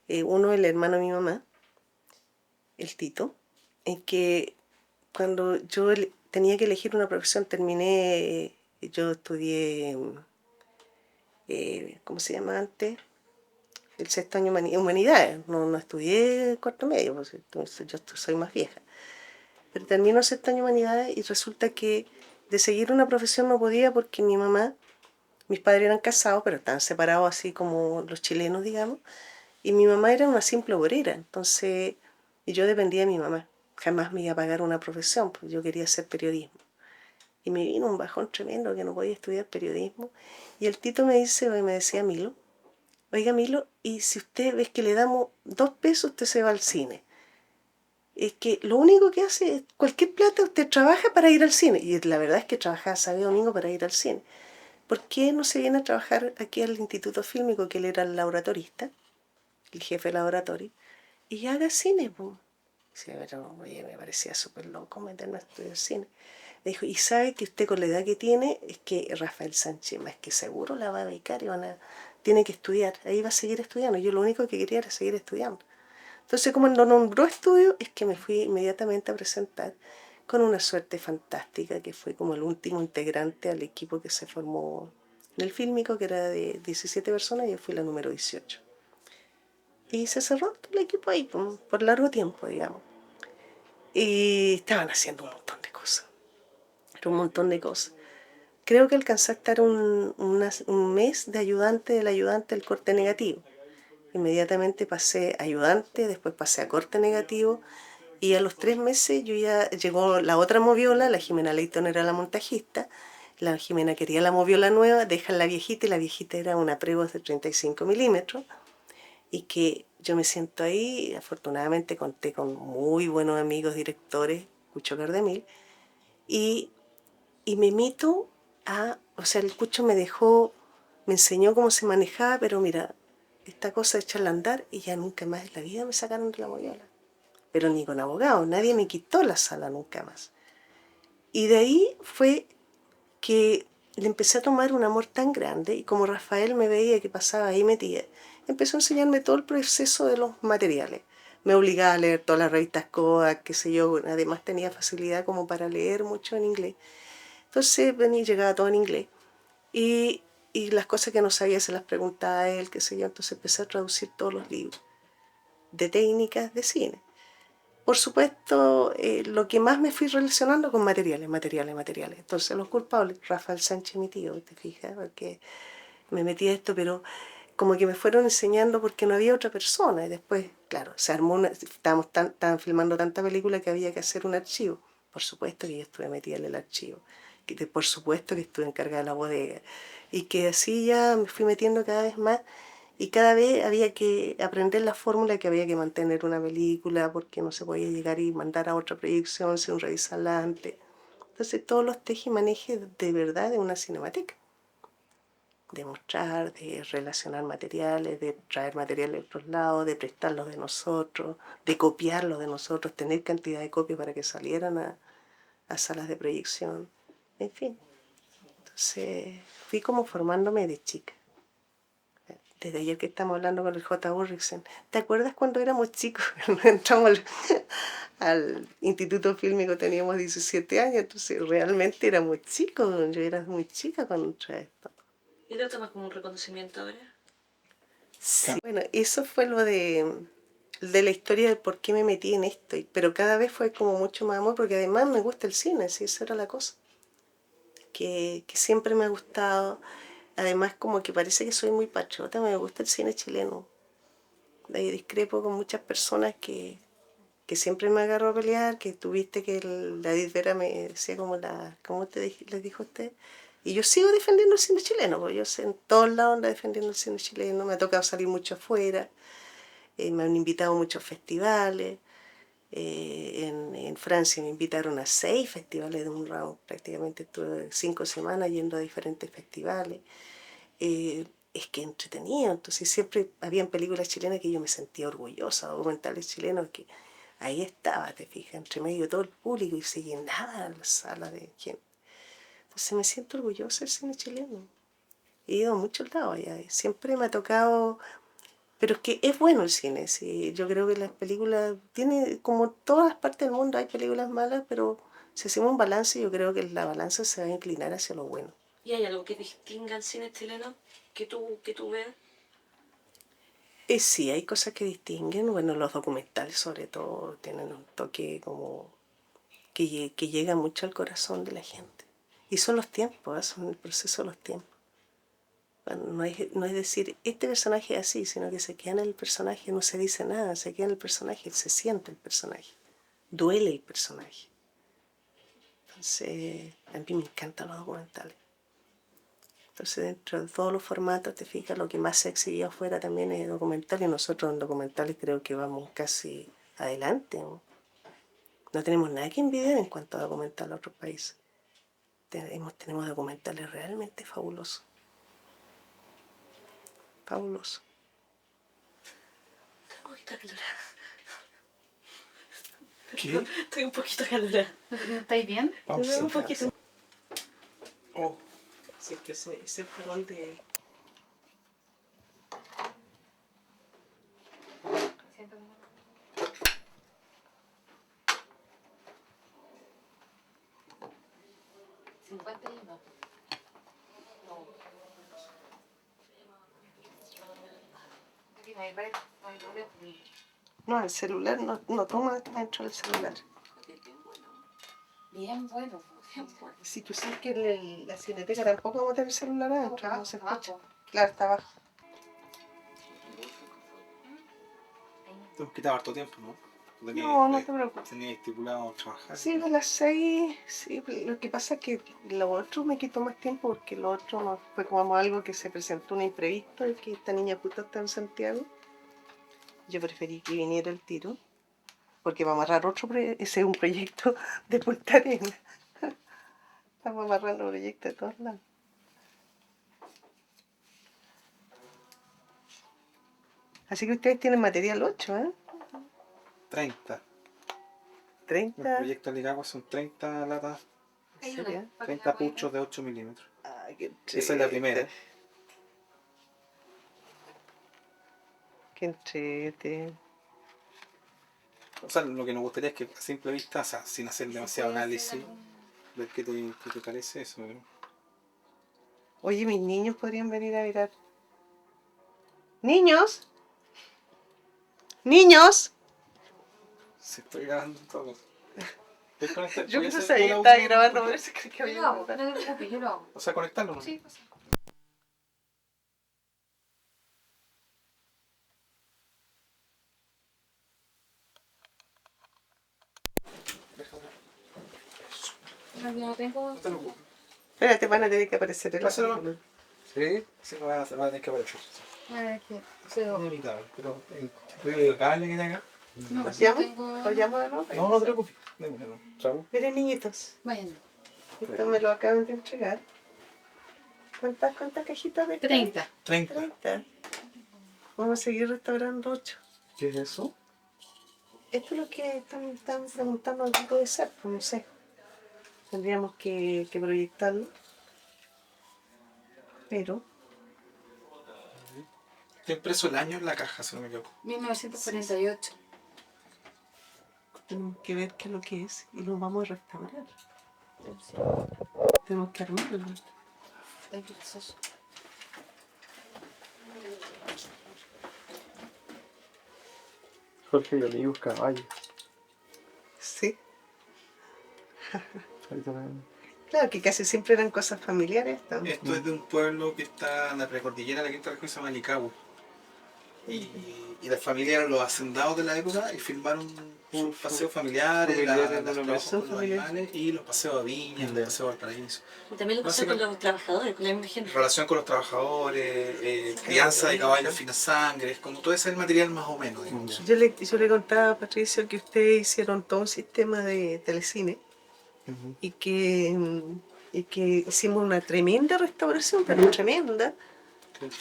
Uno, el hermano de mi mamá, el Tito, en que cuando yo tenía que elegir una profesión, yo estudié, ¿cómo se llama antes? El sexto año humanidades, no estudié cuarto medio, pues, entonces yo soy más vieja. Pero termino el sexto año humanidades y resulta que de seguir una profesión no podía porque mi mamá, mis padres eran casados, pero estaban separados así como los chilenos, digamos, y mi mamá era una simple obrera, entonces y yo dependía de mi mamá. Jamás me iba a pagar una profesión, porque yo quería hacer periodismo. Y me vino un bajón tremendo que no podía estudiar periodismo. Y el Tito me decía Milo, oiga Milo, y si usted ves que le damos 2 pesos, usted se va al cine. Es que lo único que hace es, cualquier plata usted trabaja para ir al cine. Y la verdad es que trabajaba sábado y domingo para ir al cine. ¿Por qué no se viene a trabajar aquí al Instituto Fílmico, que él era el laboratorista, el jefe de laboratorio, y haga cine? Pues. Sí, pero oye, me parecía súper loco meterme a estudiar cine. Me dijo, y sabe que usted con la edad que tiene, es que Rafael Sánchez, más que seguro la va a becar y tiene que estudiar, ahí va a seguir estudiando. Yo lo único que quería era seguir estudiando. Entonces, como lo nombró estudio, es que me fui inmediatamente a presentar con una suerte fantástica, que fue como el último integrante al equipo que se formó en el Fílmico, que era de 17 personas, y yo fui la número 18. Y se cerró todo el equipo ahí por largo tiempo, digamos. Y estaban haciendo un montón de cosas. Era un montón de cosas. Creo que alcancé a estar un mes de ayudante del ayudante del corte negativo. Inmediatamente pasé a ayudante, después pasé a corte negativo y a los 3 meses yo ya llegó la otra moviola, la Jimena Leighton era la montajista, la Jimena quería la moviola nueva, dejan la viejita y la viejita era una Prevost de 35 milímetros y que yo me siento ahí, afortunadamente conté con muy buenos amigos directores, Cucho Cardemil, y, y me meto o sea, el Cucho me enseñó cómo se manejaba, pero mira, esta cosa echarla a andar y ya nunca más en la vida me sacaron de la moviola. Pero ni con abogado, nadie me quitó la sala nunca más. Y de ahí fue que le empecé a tomar un amor tan grande y como Rafael me veía que pasaba ahí metida, empezó a enseñarme todo el proceso de los materiales. Me obligaba a leer todas las revistas Kodak, qué sé yo, además tenía facilidad como para leer mucho en inglés. Entonces venía y llegaba todo en inglés. Y, y las cosas que no sabía se las preguntaba a él, qué sé yo, entonces empecé a traducir todos los libros de técnicas de cine. Por supuesto, lo que más me fui relacionando con materiales. Entonces los culpables, Rafael Sánchez, mi tío, te fijas, porque me metí a esto, pero como que me fueron enseñando porque no había otra persona. Y después, claro, se armó estaban filmando tanta película que había que hacer un archivo. Por supuesto que yo estuve metida en el archivo. Por supuesto que estuve encargada de la bodega. Y que así ya me fui metiendo cada vez más y cada vez había que aprender la fórmula que había que mantener una película porque no se podía llegar y mandar a otra proyección sin revisarla antes. Entonces todos los tejimanejes de verdad de una cinemateca. De mostrar, de relacionar materiales, de traer materiales de otros lados, de prestarlos de nosotros, de copiarlos de nosotros, tener cantidad de copias para que salieran a salas de proyección. En fin, entonces fui como formándome de chica. desde ayer que estamos hablando con el J. Ulrichsen, ¿te acuerdas cuando éramos chicos? Entramos al Instituto Fílmico, teníamos 17 años, entonces realmente éramos chicos, yo era muy chica cuando entré a esto. ¿Y lo tomas como un reconocimiento ahora? Sí. Bueno, eso fue lo de la historia de por qué me metí en esto, pero cada vez fue como mucho más amor, porque además me gusta el cine, sí, esa era la cosa, que siempre me ha gustado. Además, como que parece que soy muy patriota, me gusta el cine chileno. De ahí discrepo con muchas personas que siempre me agarro a pelear, que tuviste que David Vera me decía como ¿cómo les dijo usted? Y yo sigo defendiendo el cine chileno, porque yo sé en todos lados ando defendiendo el cine chileno, me ha tocado salir mucho afuera, me han invitado a muchos festivales, en Francia me invitaron a 6 festivales de un round, prácticamente estuve 5 semanas yendo a diferentes festivales. Es que entretenido, entonces siempre habían películas chilenas que yo me sentía orgullosa, documentales chilenos que ahí estaba, te fijas, entre medio de todo el público y se llenaba la sala de gente. Entonces me siento orgullosa del cine chileno. He ido a muchos lados allá y siempre me ha tocado, pero es que es bueno el cine, sí. Yo creo que las películas, tiene como todas las partes del mundo hay películas malas, pero si hacemos un balance, yo creo que la balanza se va a inclinar hacia lo bueno. ¿Y hay algo que distinga al cine chileno que tú veas? Sí, hay cosas que distinguen. Bueno, los documentales sobre todo tienen un toque como que llega mucho al corazón de la gente. Y son los tiempos, son el proceso de los tiempos. Bueno, no es decir, este personaje es así, sino que se queda en el personaje, no se dice nada, se queda en el personaje, se siente el personaje, duele el personaje. Entonces, a mí me encantan los documentales. Entonces, dentro de todos los formatos, te fijas, lo que más se exhibió afuera también es documental, y nosotros en documentales creo que vamos casi adelante, ¿no? No tenemos nada que envidiar en cuanto a documental a otros países. Tenemos documentales realmente fabulosos. Fabulosos. Estoy un poquito acalorada. ¿Qué? Estoy un poquito acalorada. ¿Estáis bien? Pausa. Un poquito. Oh, Siempre ese perdón de... No, el celular no toma dentro del celular. Bien bueno, bien bueno. Si tú sabes que la cineteca tampoco vamos a tener celular adentro, no se escucha. Abajo. Claro, está abajo. te hemos quitado harto tiempo, ¿no? No te preocupes. Tenía estipulado trabajar. Sí, a las 6, sí, lo que pasa es que lo otro me quitó más tiempo porque lo otro no fue como algo que se presentó un imprevisto, y que esta niña puta está en Santiago. Yo preferí que viniera el tiro, porque va a amarrar ese es un proyecto de Punta Arenas. Estamos amarrando proyectos de todos lados. Así que ustedes tienen material 8, ¿eh? 30. 30. El proyecto Ligagua son 30 latas, ¿En serio? 30 puchos de 8 milímetros. Ay, qué Esa es la primera. Qué entrete. O sea, lo que nos gustaría es que a simple vista, o sea, sin hacer demasiado análisis, ver qué te parece eso. ¿No? Oye, mis niños podrían venir a mirar. ¡Niños! ¡Niños! Se estoy grabando todo. Yo que no sabía que estaba grabando, pero se cree que Yo había lo hago, grabado. no te preocupes, yo lo hago. O sea, conectarlo, ¿no? Sí, pues. No, yo no tengo. No te preocupes. Espérate, van a tener que aparecer el Pásalo. otro. Sí, sí, va a tener que aparecer. Es Inevitable, pero el cable que hay acá. No, ¿Los yo llamo? tengo. ¿Los llamo de nuevo? No, no te preocupes. Démosle, chao. Miren, niñitos, Vayan. esto me lo acaban de entregar. ¿Cuántas cajitas de 30. 30. 30. Vamos a seguir restaurando 8. ¿Qué es eso? Esto es lo que están preguntando qué puede ser, pues no sé. Tendríamos que proyectarlo. Pero Está impreso el año en la caja, si no me equivoco. 1948. Tenemos que ver qué es lo que es y lo vamos a restaurar. Tenemos que armarlo. Ay, qué precioso. Jorge y Olivos Caballo. Sí. Ahí también. Claro, que casi siempre eran cosas familiares. También. Esto es de un pueblo que está en la precordillera de la quinta región, se llama Licahue. Y las familias eran los hacendados de la época y filmaron sus paseos familiares, los trabajos con los animales y los paseos a Viña, los paseos al paraíso. Y también lo pasó con los trabajadores, con la misma gente. Relación con los trabajadores, crianza de caballos finas sangres, como todo ese es el material más o menos, digamos. Yo le contaba a Patricio que ustedes hicieron todo un sistema de telecine y que hicimos una tremenda restauración, pero tremenda.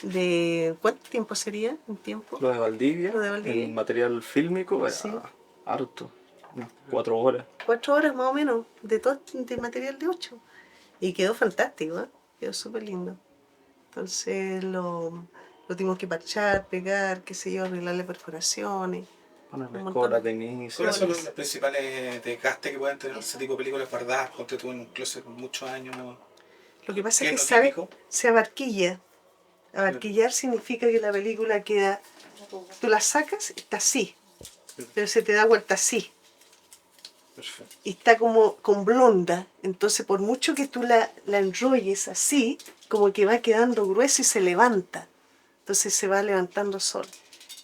¿De cuánto tiempo sería? ¿Un tiempo? Lo de Valdivia, Lo de Valdivia. el material fílmico, era Sí. harto. 4 horas. 4 horas más o menos de todo de material de 8. Y quedó fantástico, ¿eh? Quedó súper lindo. Entonces lo tuvimos que parchar, pegar, qué sé yo, arreglarle perforaciones. Ponerle Un montón. colas de inicio. ¿Cuáles son los principales desgastes que pueden tener ese tipo de películas guardadas? Ponte tú en un closet por muchos años. Lo que pasa ¿Qué es que es lo típico? se abarquilla. Abarquillar significa que la película queda, tú la sacas, está así, pero se te da vuelta así. Perfecto. Y está como con blonda, entonces por mucho que tú la enrolles así, como que va quedando gruesa y se levanta, entonces se va levantando sola.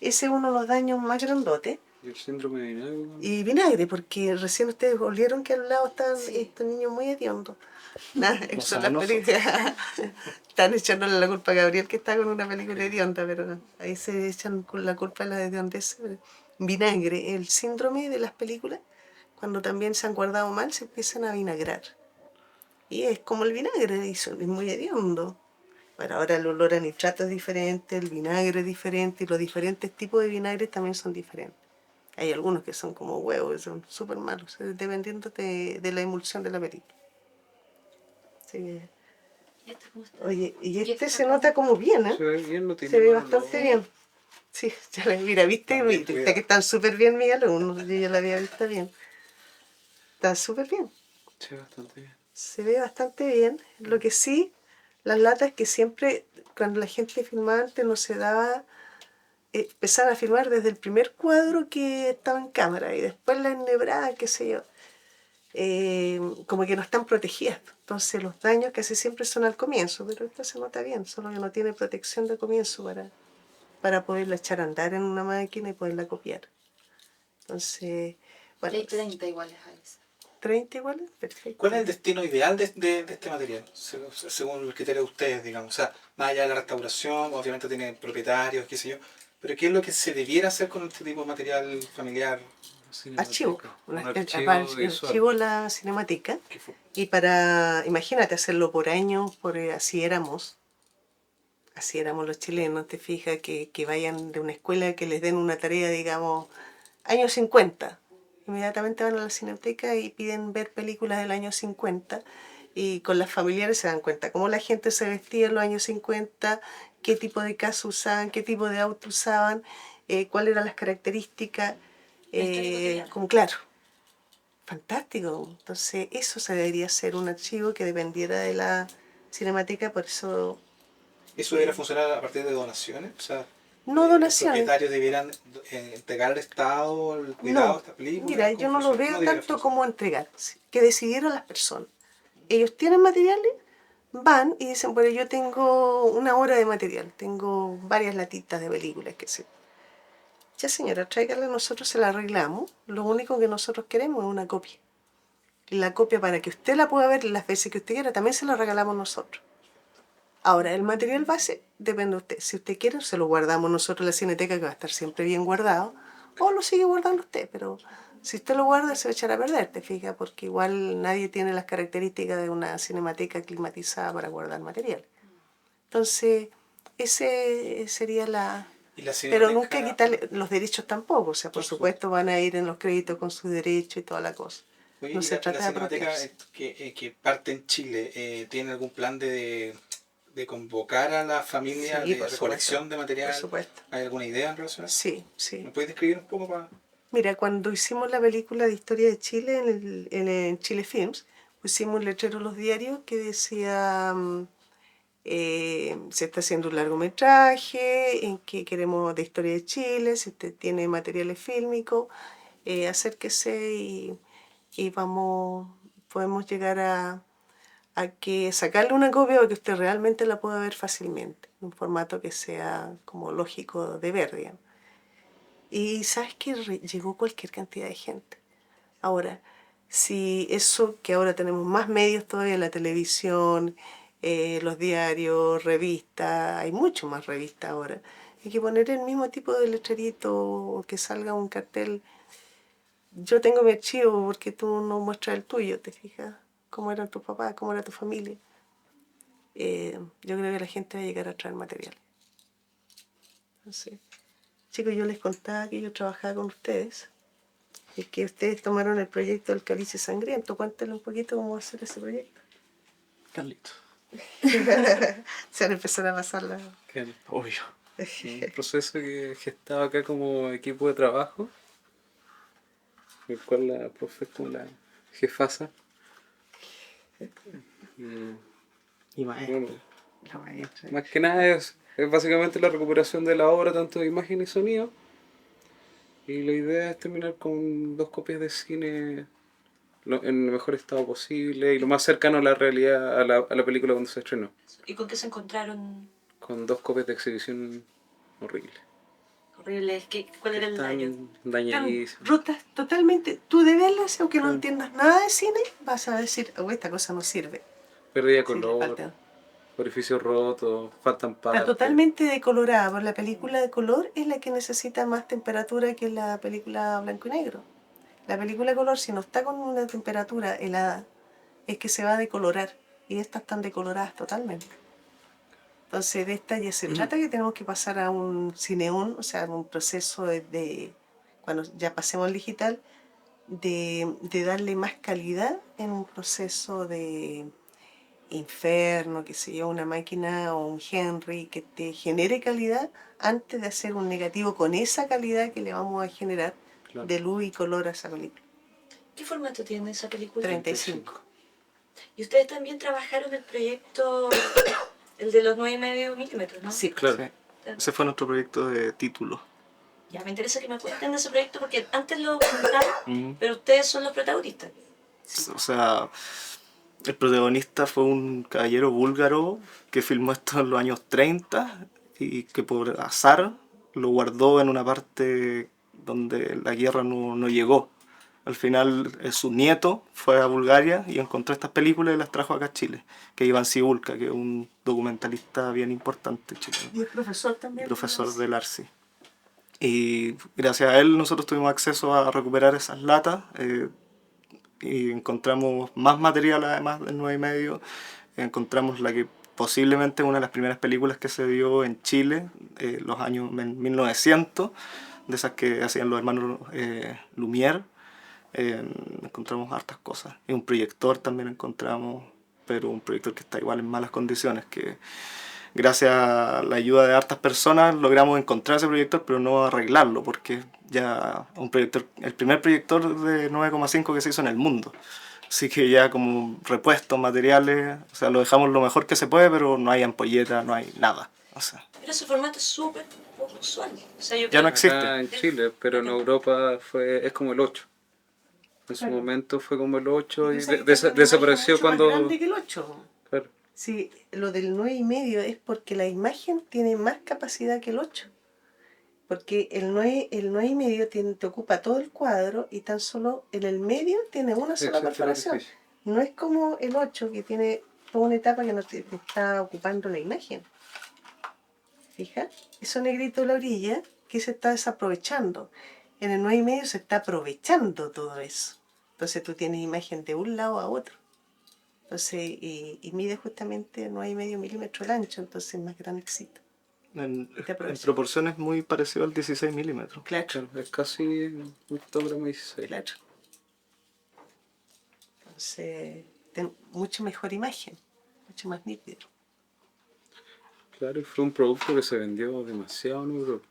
Ese es uno de los daños más grandotes. Y el síndrome de vinagre. Y vinagre, porque recién ustedes olieron que al lado están estos niños muy hediondos. Nada, No son somos las películas. Están echándole la culpa a Gabriel que está con una película hedionda, pero ahí se echan con la culpa de la hediondez. Vinagre, el síndrome de las películas, cuando también se han guardado mal, se empiezan a vinagrar. Y es como el vinagre, es muy hediondo. Bueno, ahora el olor a nitrato es diferente, el vinagre es diferente, y los diferentes tipos de vinagres también son diferentes. Hay algunos que son como huevos, que son súper malos, dependiendo de la emulsión de la película. Sí. ¿Y esto cómo está? Oye, y este se nota como bien, ¿eh? Se ve bien, no tiene Se ve mal bastante olor. bien. Sí, mira, viste, Está bien viste cuidado. que están súper bien mis alumnos, yo ya la había visto bien. Está súper bien, Se ve bastante bien. se ve bastante bien. Lo que sí, las latas que siempre, cuando la gente filmaba antes no se daba, empezaban a filmar desde el primer cuadro que estaba en cámara y después la ennebrada, qué sé yo. Como que no están protegidas. Entonces los daños casi siempre son al comienzo, pero esta se nota bien, solo que no tiene protección de comienzo para poderla echar a andar en una máquina y poderla copiar. Entonces, Y bueno, hay 30 iguales a esa. 30 iguales, perfecto. ¿Cuál es el destino ideal de este material? Según el criterio de ustedes, digamos. O sea, más allá de la restauración, obviamente tiene propietarios, qué sé yo. Pero ¿qué es lo que se debiera hacer con este tipo de material familiar? Archivo, Un visual. archivo la cinemática. ¿Qué fue? Y para, imagínate, hacerlo por años, así éramos los chilenos, te fijas, que vayan de una escuela, que les den una tarea, digamos, años 50. Inmediatamente van a la cineteca y piden ver películas del año 50 y con las familiares se dan cuenta cómo la gente se vestía en los años 50, qué tipo de casa usaban, qué tipo de auto usaban, cuáles eran las características, La historia cotidiana. como claro. Fantástico. Entonces, eso se debería ser un archivo que dependiera de la cinemateca, por eso ¿Eso debería funcionar a partir de donaciones? O sea, no los donaciones. propietarios debieran entregar al Estado el cuidado de No, estas películas. mira, yo ¿Cómo no lo funciona? veo ¿Cómo debería tanto funcionar? como entregar, que decidieron las personas. Ellos tienen materiales, van y dicen, bueno, yo tengo 1 hora de material, tengo varias latitas de películas, que sé. Ya señora, tráigala, nosotros se la arreglamos, lo único que nosotros queremos es una copia. Y la copia para que usted la pueda ver las veces que usted quiera, también se la regalamos nosotros. Ahora, el material base depende de usted. Si usted quiere, se lo guardamos nosotros en la cineteca, que va a estar siempre bien guardado, o lo sigue guardando usted, pero si usted lo guarda se va a echar a perder, te fijas, porque igual nadie tiene las características de una cinemateca climatizada para guardar material. Entonces, ese sería la... Y la Pero cineteca- nunca quitarle los derechos tampoco, o sea, por Por supuesto van a ir en los créditos con sus derechos y toda la cosa. Oye, No ¿y se la trata de Cinemateca apropiarse. que parte en Chile tiene algún plan de de convocar a la familia Sí, de por recolección supuesto, de material? por supuesto. ¿Hay alguna idea en relación a eso? Sí, sí. ¿Me puedes describir un poco para...? Mira, cuando hicimos la película de historia de Chile en Chile Films, pusimos un letrero en los diarios que decía se está haciendo un largometraje en que queremos de historia de Chile, si usted tiene materiales fílmicos, acérquese y podemos llegar a que sacarle una copia o que usted realmente la pueda ver fácilmente, en un formato que sea como lógico de ver, digamos. Y sabes que llegó cualquier cantidad de gente. Ahora, si eso que ahora tenemos más medios todavía, la televisión, los diarios, revistas, hay mucho más revistas ahora. Hay que poner el mismo tipo de letrerito o que salga un cartel. Yo tengo mi archivo porque tú no muestras el tuyo, ¿te fijas? ¿Cómo eran tus papás? ¿Cómo era tu familia? Yo creo que la gente va a llegar a traer material. No sé. Chicos, yo les contaba que yo trabajaba con ustedes y que ustedes tomaron el proyecto del Cálice Sangriento. Cuéntenle un poquito cómo va a ser ese proyecto. Carlito. Se van a empezar a pasar la... Obvio. Un proceso que gestaba acá como equipo de trabajo, el cual la profe es como la jefasa. Y maestro, Bueno, la maestra. más que nada es básicamente la recuperación de la obra, tanto de imagen y sonido. Y la idea es terminar con 2 copias de cine en el mejor estado posible y lo más cercano a la realidad, a la película cuando se estrenó. ¿Y con qué se encontraron Con 2 copias de exhibición horribles. horribles? ¿Cuál era el daño? Están Están dañadísimas. rotas totalmente. Tú de verlas, aunque no Claro. entiendas nada de cine, vas a decir, oh, esta cosa no sirve. Pérdida de Sí, le color, falta. orificios rotos, faltan Está partes. totalmente decolorada, porque la película de color es la que necesita más temperatura que la película blanco y negro. La película de color, si no está con una temperatura helada, es que se va a decolorar. Y estas están decoloradas totalmente. Entonces, de esta ya se trata que tenemos que pasar a un cineón, o sea, un proceso cuando ya pasemos al digital, de darle más calidad en un proceso de Inferno, que sé yo, una máquina o un Henry que te genere calidad antes de hacer un negativo con esa calidad que le vamos a generar Claro. de luz y color a esa película. ¿Qué formato tiene esa película? 35. Y ustedes también trabajaron el proyecto, el de los 9,5 milímetros, ¿no? Sí, Claro. Ese fue nuestro proyecto de título. Ya, me interesa que me cuenten de ese proyecto porque antes lo comentaron, pero ustedes son los protagonistas. O sea, el protagonista fue un caballero búlgaro que filmó esto en los años 30 y que por azar lo guardó en una parte donde la guerra no llegó. Al final su nieto fue a Bulgaria y encontró estas películas y las trajo acá a Chile, que es Iván Cibulka, que es un documentalista bien importante chileno, y el profesor también. profesor del ARCI. Y gracias a él nosotros tuvimos acceso a recuperar esas latas y encontramos más material además del 9,5. Encontramos la que posiblemente es una de las primeras películas que se vio en Chile, los años 1900, de esas que hacían los hermanos Lumière. Encontramos hartas cosas. Y un proyector también encontramos, pero un proyector que está igual en malas condiciones, que gracias a la ayuda de hartas personas logramos encontrar ese proyector, pero no arreglarlo, porque ya un proyector, el primer proyector de 9,5 que se hizo en el mundo. Así que ya como repuestos, materiales, o sea, lo dejamos lo mejor que se puede, pero no hay ampolleta, no hay nada. O sea, Pero ese formato es súper poco usual. O sea, yo ya no creo- existe. Acá en Chile, pero en Europa es como el 8. En su momento fue como el 8 y desapareció Es cuando... más grande que el 8. Claro. Sí, lo del 9,5 es porque la imagen tiene más capacidad que el 8. Porque el 9,5 te ocupa todo el cuadro y tan solo en el medio tiene una sola Exacto, perforación. sí. No es como el 8 que tiene toda una etapa que no te está ocupando la imagen. ¿Fijas? Eso negrito de la orilla que se está desaprovechando. En el 9,5 se está aprovechando todo eso. Entonces tú tienes imagen de un lado a otro. Entonces, y mide justamente 9,5 milímetros el ancho, entonces es más grandecito. En aprovecho. proporciones muy parecido al 16 milímetros. Claro, Claro, es casi un fotograma 16. claro. Entonces, mucho mejor imagen, mucho más nítido. Claro, y fue un producto que se vendió demasiado en Europa.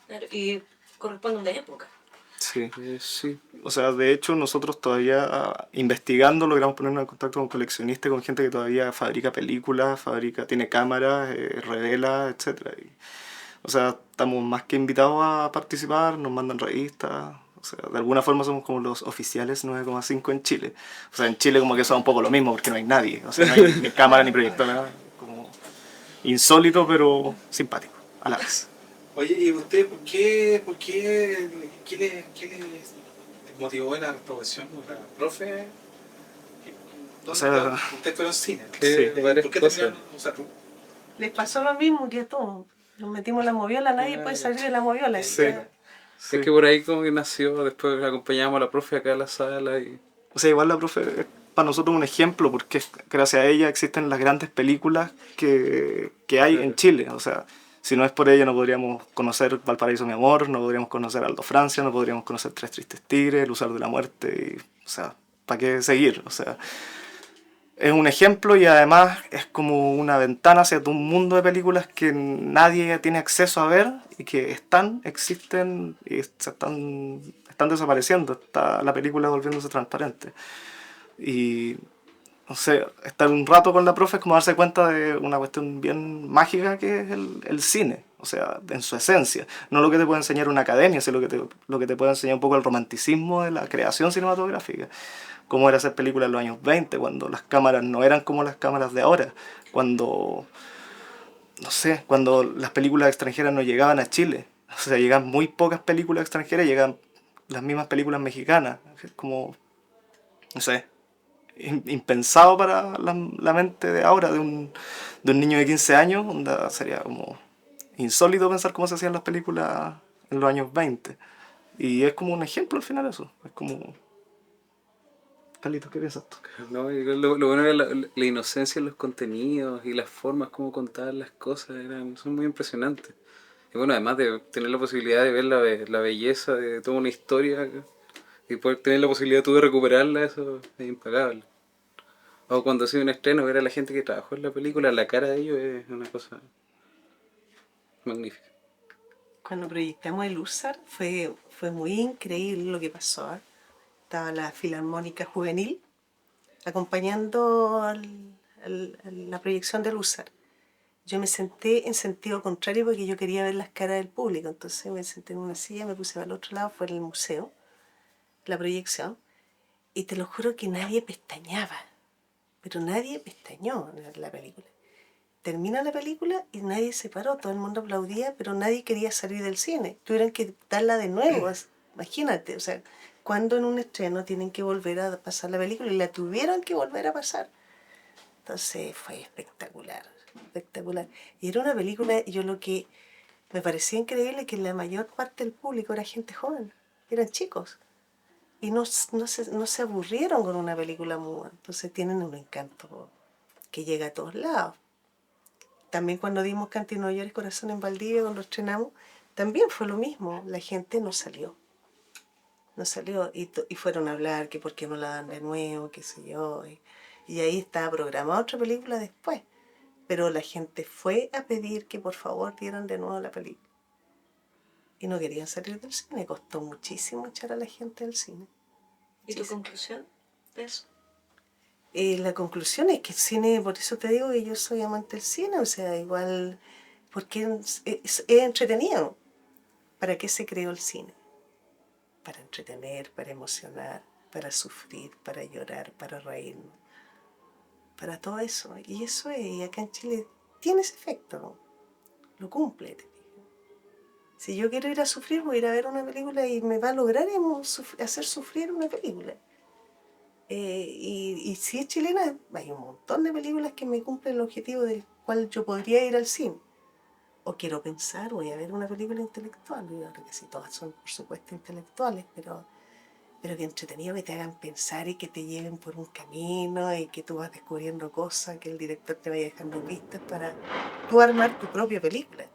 Claro, y corresponde a una época. Sí. Sí, O sea, de hecho, nosotros todavía investigando logramos ponernos en contacto con coleccionistas, con gente que todavía fabrica películas, tiene cámaras, revela, etcétera. O sea, estamos más que invitados a participar, nos mandan revistas. O sea, de alguna forma somos como los oficiales 9,5 en Chile. O sea, en Chile como que eso es un poco lo mismo porque no hay nadie. O sea, no hay ni cámara ni proyector, nada. Como insólito, pero simpático a la vez. Oye, ¿y usted qué le motivó en la profesión de la profe? O sea, Usted fue en cine. que Sí. varias ¿Por qué cosas. terminaron en usar? Les pasó lo mismo que a todos. Nos metimos en la moviola, nadie puede salir de la moviola. Sí. Ya. Sí. Es que por ahí como que nació, después acompañamos a la profe acá a la sala y... O sea, igual la profe es para nosotros un ejemplo porque gracias a ella existen las grandes películas que hay en Chile. O sea, si no es por ella no podríamos conocer Valparaíso mi amor, no podríamos conocer Aldo Francia, no podríamos conocer Tres tristes tigres, El Husar de la muerte, y, o sea, ¿para qué seguir? O sea, es un ejemplo y además es como una ventana hacia un mundo de películas que nadie tiene acceso a ver y que existen y están desapareciendo. Está la película volviéndose transparente. Y no sé, estar un rato con la profe es como darse cuenta de una cuestión bien mágica que es el cine, o sea, en su esencia. No lo que te puede enseñar una academia, sino lo que te puede enseñar un poco el romanticismo de la creación cinematográfica. Cómo era hacer películas en los años 20, cuando las cámaras no eran como las cámaras de ahora, cuando, no sé, cuando las películas extranjeras no llegaban a Chile. O sea, llegan muy pocas películas extranjeras, llegan las mismas películas mexicanas. Es como, no sé, impensado para la mente de ahora, de un niño de 15 años, sería como insólito pensar cómo se hacían las películas en los años 20. Y es como un ejemplo al final eso. Es como... Carlitos, ¿qué piensas tú? No, y lo bueno era la inocencia en los contenidos y las formas como contar las cosas, son muy impresionantes. Y bueno, además de tener la posibilidad de ver la belleza de toda una historia y poder tener la posibilidad tú de recuperarla, eso es impagable. O cuando ha sido un estreno, ver a la gente que trabajó en la película, la cara de ellos es una cosa magnífica. Cuando proyectamos el USAR fue muy increíble lo que pasó. ¿Eh? Estaba la Filarmónica Juvenil acompañando la proyección del USAR. Yo me senté en sentido contrario porque yo quería ver las caras del público, entonces me senté en una silla, me puse al otro lado, fue en el museo, la proyección, y te lo juro que nadie pestañaba, pero nadie pestañó en la película. Termina la película y nadie se paró, todo el mundo aplaudía, pero nadie quería salir del cine. Tuvieron que darla de nuevo, imagínate, o sea, cuando en un estreno tienen que volver a pasar la película y la tuvieron que volver a pasar. Entonces fue espectacular, espectacular. Y era una película, yo lo que me parecía increíble que la mayor parte del público era gente joven, eran chicos. Y no se aburrieron con una película muda. Entonces tienen un encanto que llega a todos lados. También cuando dimos Canto y No Llores Corazón en Valdivia, cuando estrenamos, también fue lo mismo. La gente no salió. No salió y fueron a hablar que por qué no la dan de nuevo, qué sé yo. Y ahí estaba programada otra película después. Pero la gente fue a pedir que por favor dieran de nuevo la película. Y no querían salir del cine. Costó muchísimo echar a la gente del cine. ¿Y tu conclusión de eso? La conclusión es que el cine, por eso te digo que yo soy amante del cine, o sea, igual, porque es entretenido. ¿Para qué se creó el cine? Para entretener, para emocionar, para sufrir, para llorar, para reírnos, para todo eso. Y eso es, acá en Chile tiene ese efecto, ¿no? Lo cumple. Si yo quiero ir a sufrir, voy a ir a ver una película y me va a lograr hacer sufrir una película. Y si es chilena, hay un montón de películas que me cumplen el objetivo del cual yo podría ir al cine. O quiero pensar, voy a ver una película intelectual. Yo creo que sí, todas son por supuesto intelectuales, pero que entretenido que te hagan pensar y que te lleven por un camino y que tú vas descubriendo cosas, que el director te vaya dejando pistas para tú armar tu propia película.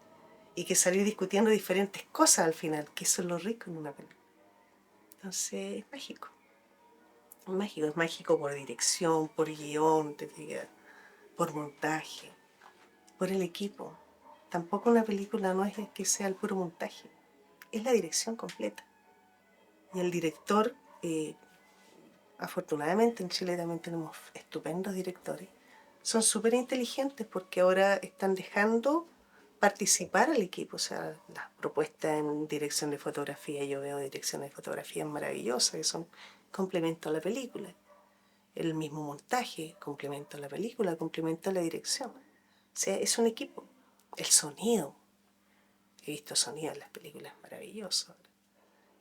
Y que salir discutiendo diferentes cosas al final, que eso es lo rico en una película. Entonces, es mágico. Es mágico por dirección, por guión, por montaje. por el equipo. Tampoco una película no es que sea el puro montaje, es la dirección completa. Y el director, afortunadamente en Chile también tenemos estupendos directores, son súper inteligentes porque ahora están dejando participar al equipo. O sea, las propuestas en dirección de fotografía, yo veo direcciones de fotografía maravillosas que son complemento a la película. El mismo montaje, complemento a la película, complemento a la dirección. O sea, es un equipo. El sonido. He visto sonido en las películas maravilloso.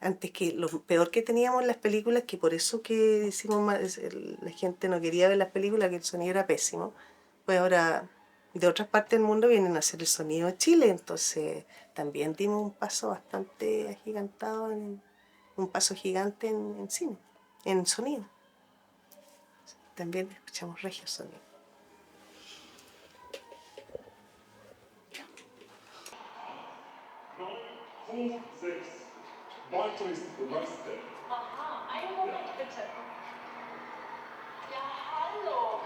Antes que lo peor que teníamos en las películas, que por eso que decimos la gente no quería ver las películas, que el sonido era pésimo, pues ahora de otras partes del mundo vienen a hacer el sonido de Chile, entonces también dimos un paso bastante agigantado, un paso gigante en cine, en sonido. También escuchamos regio sonido. Aha, einen Moment bitte. Ja, hallo.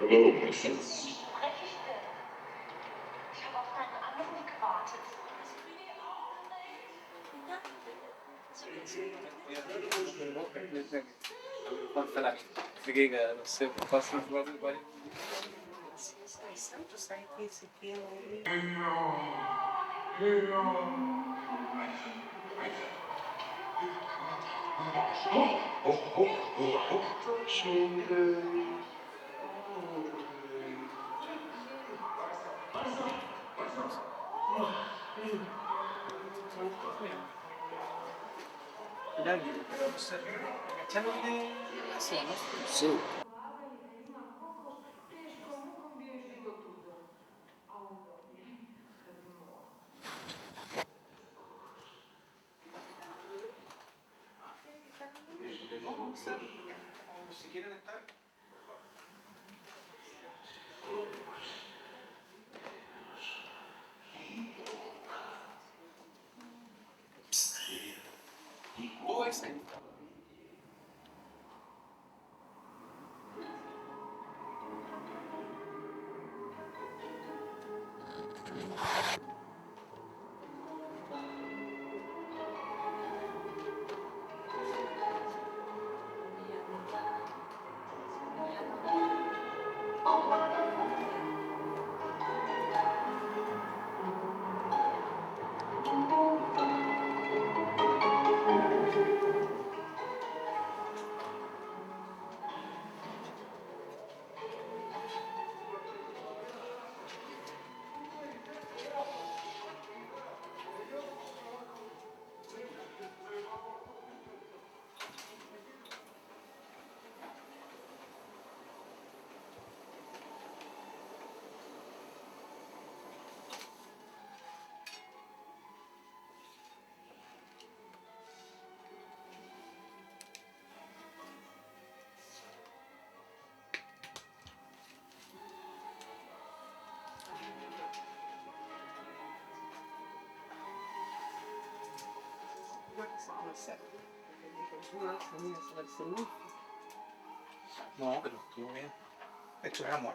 Hello, Patience. Wie spreche ich denn? Ich habe auf deinen Anruf gewartet. No sé, fácil, igual. Sí. Si quieren estar. No, pero estuvo bien. Hecho de amor.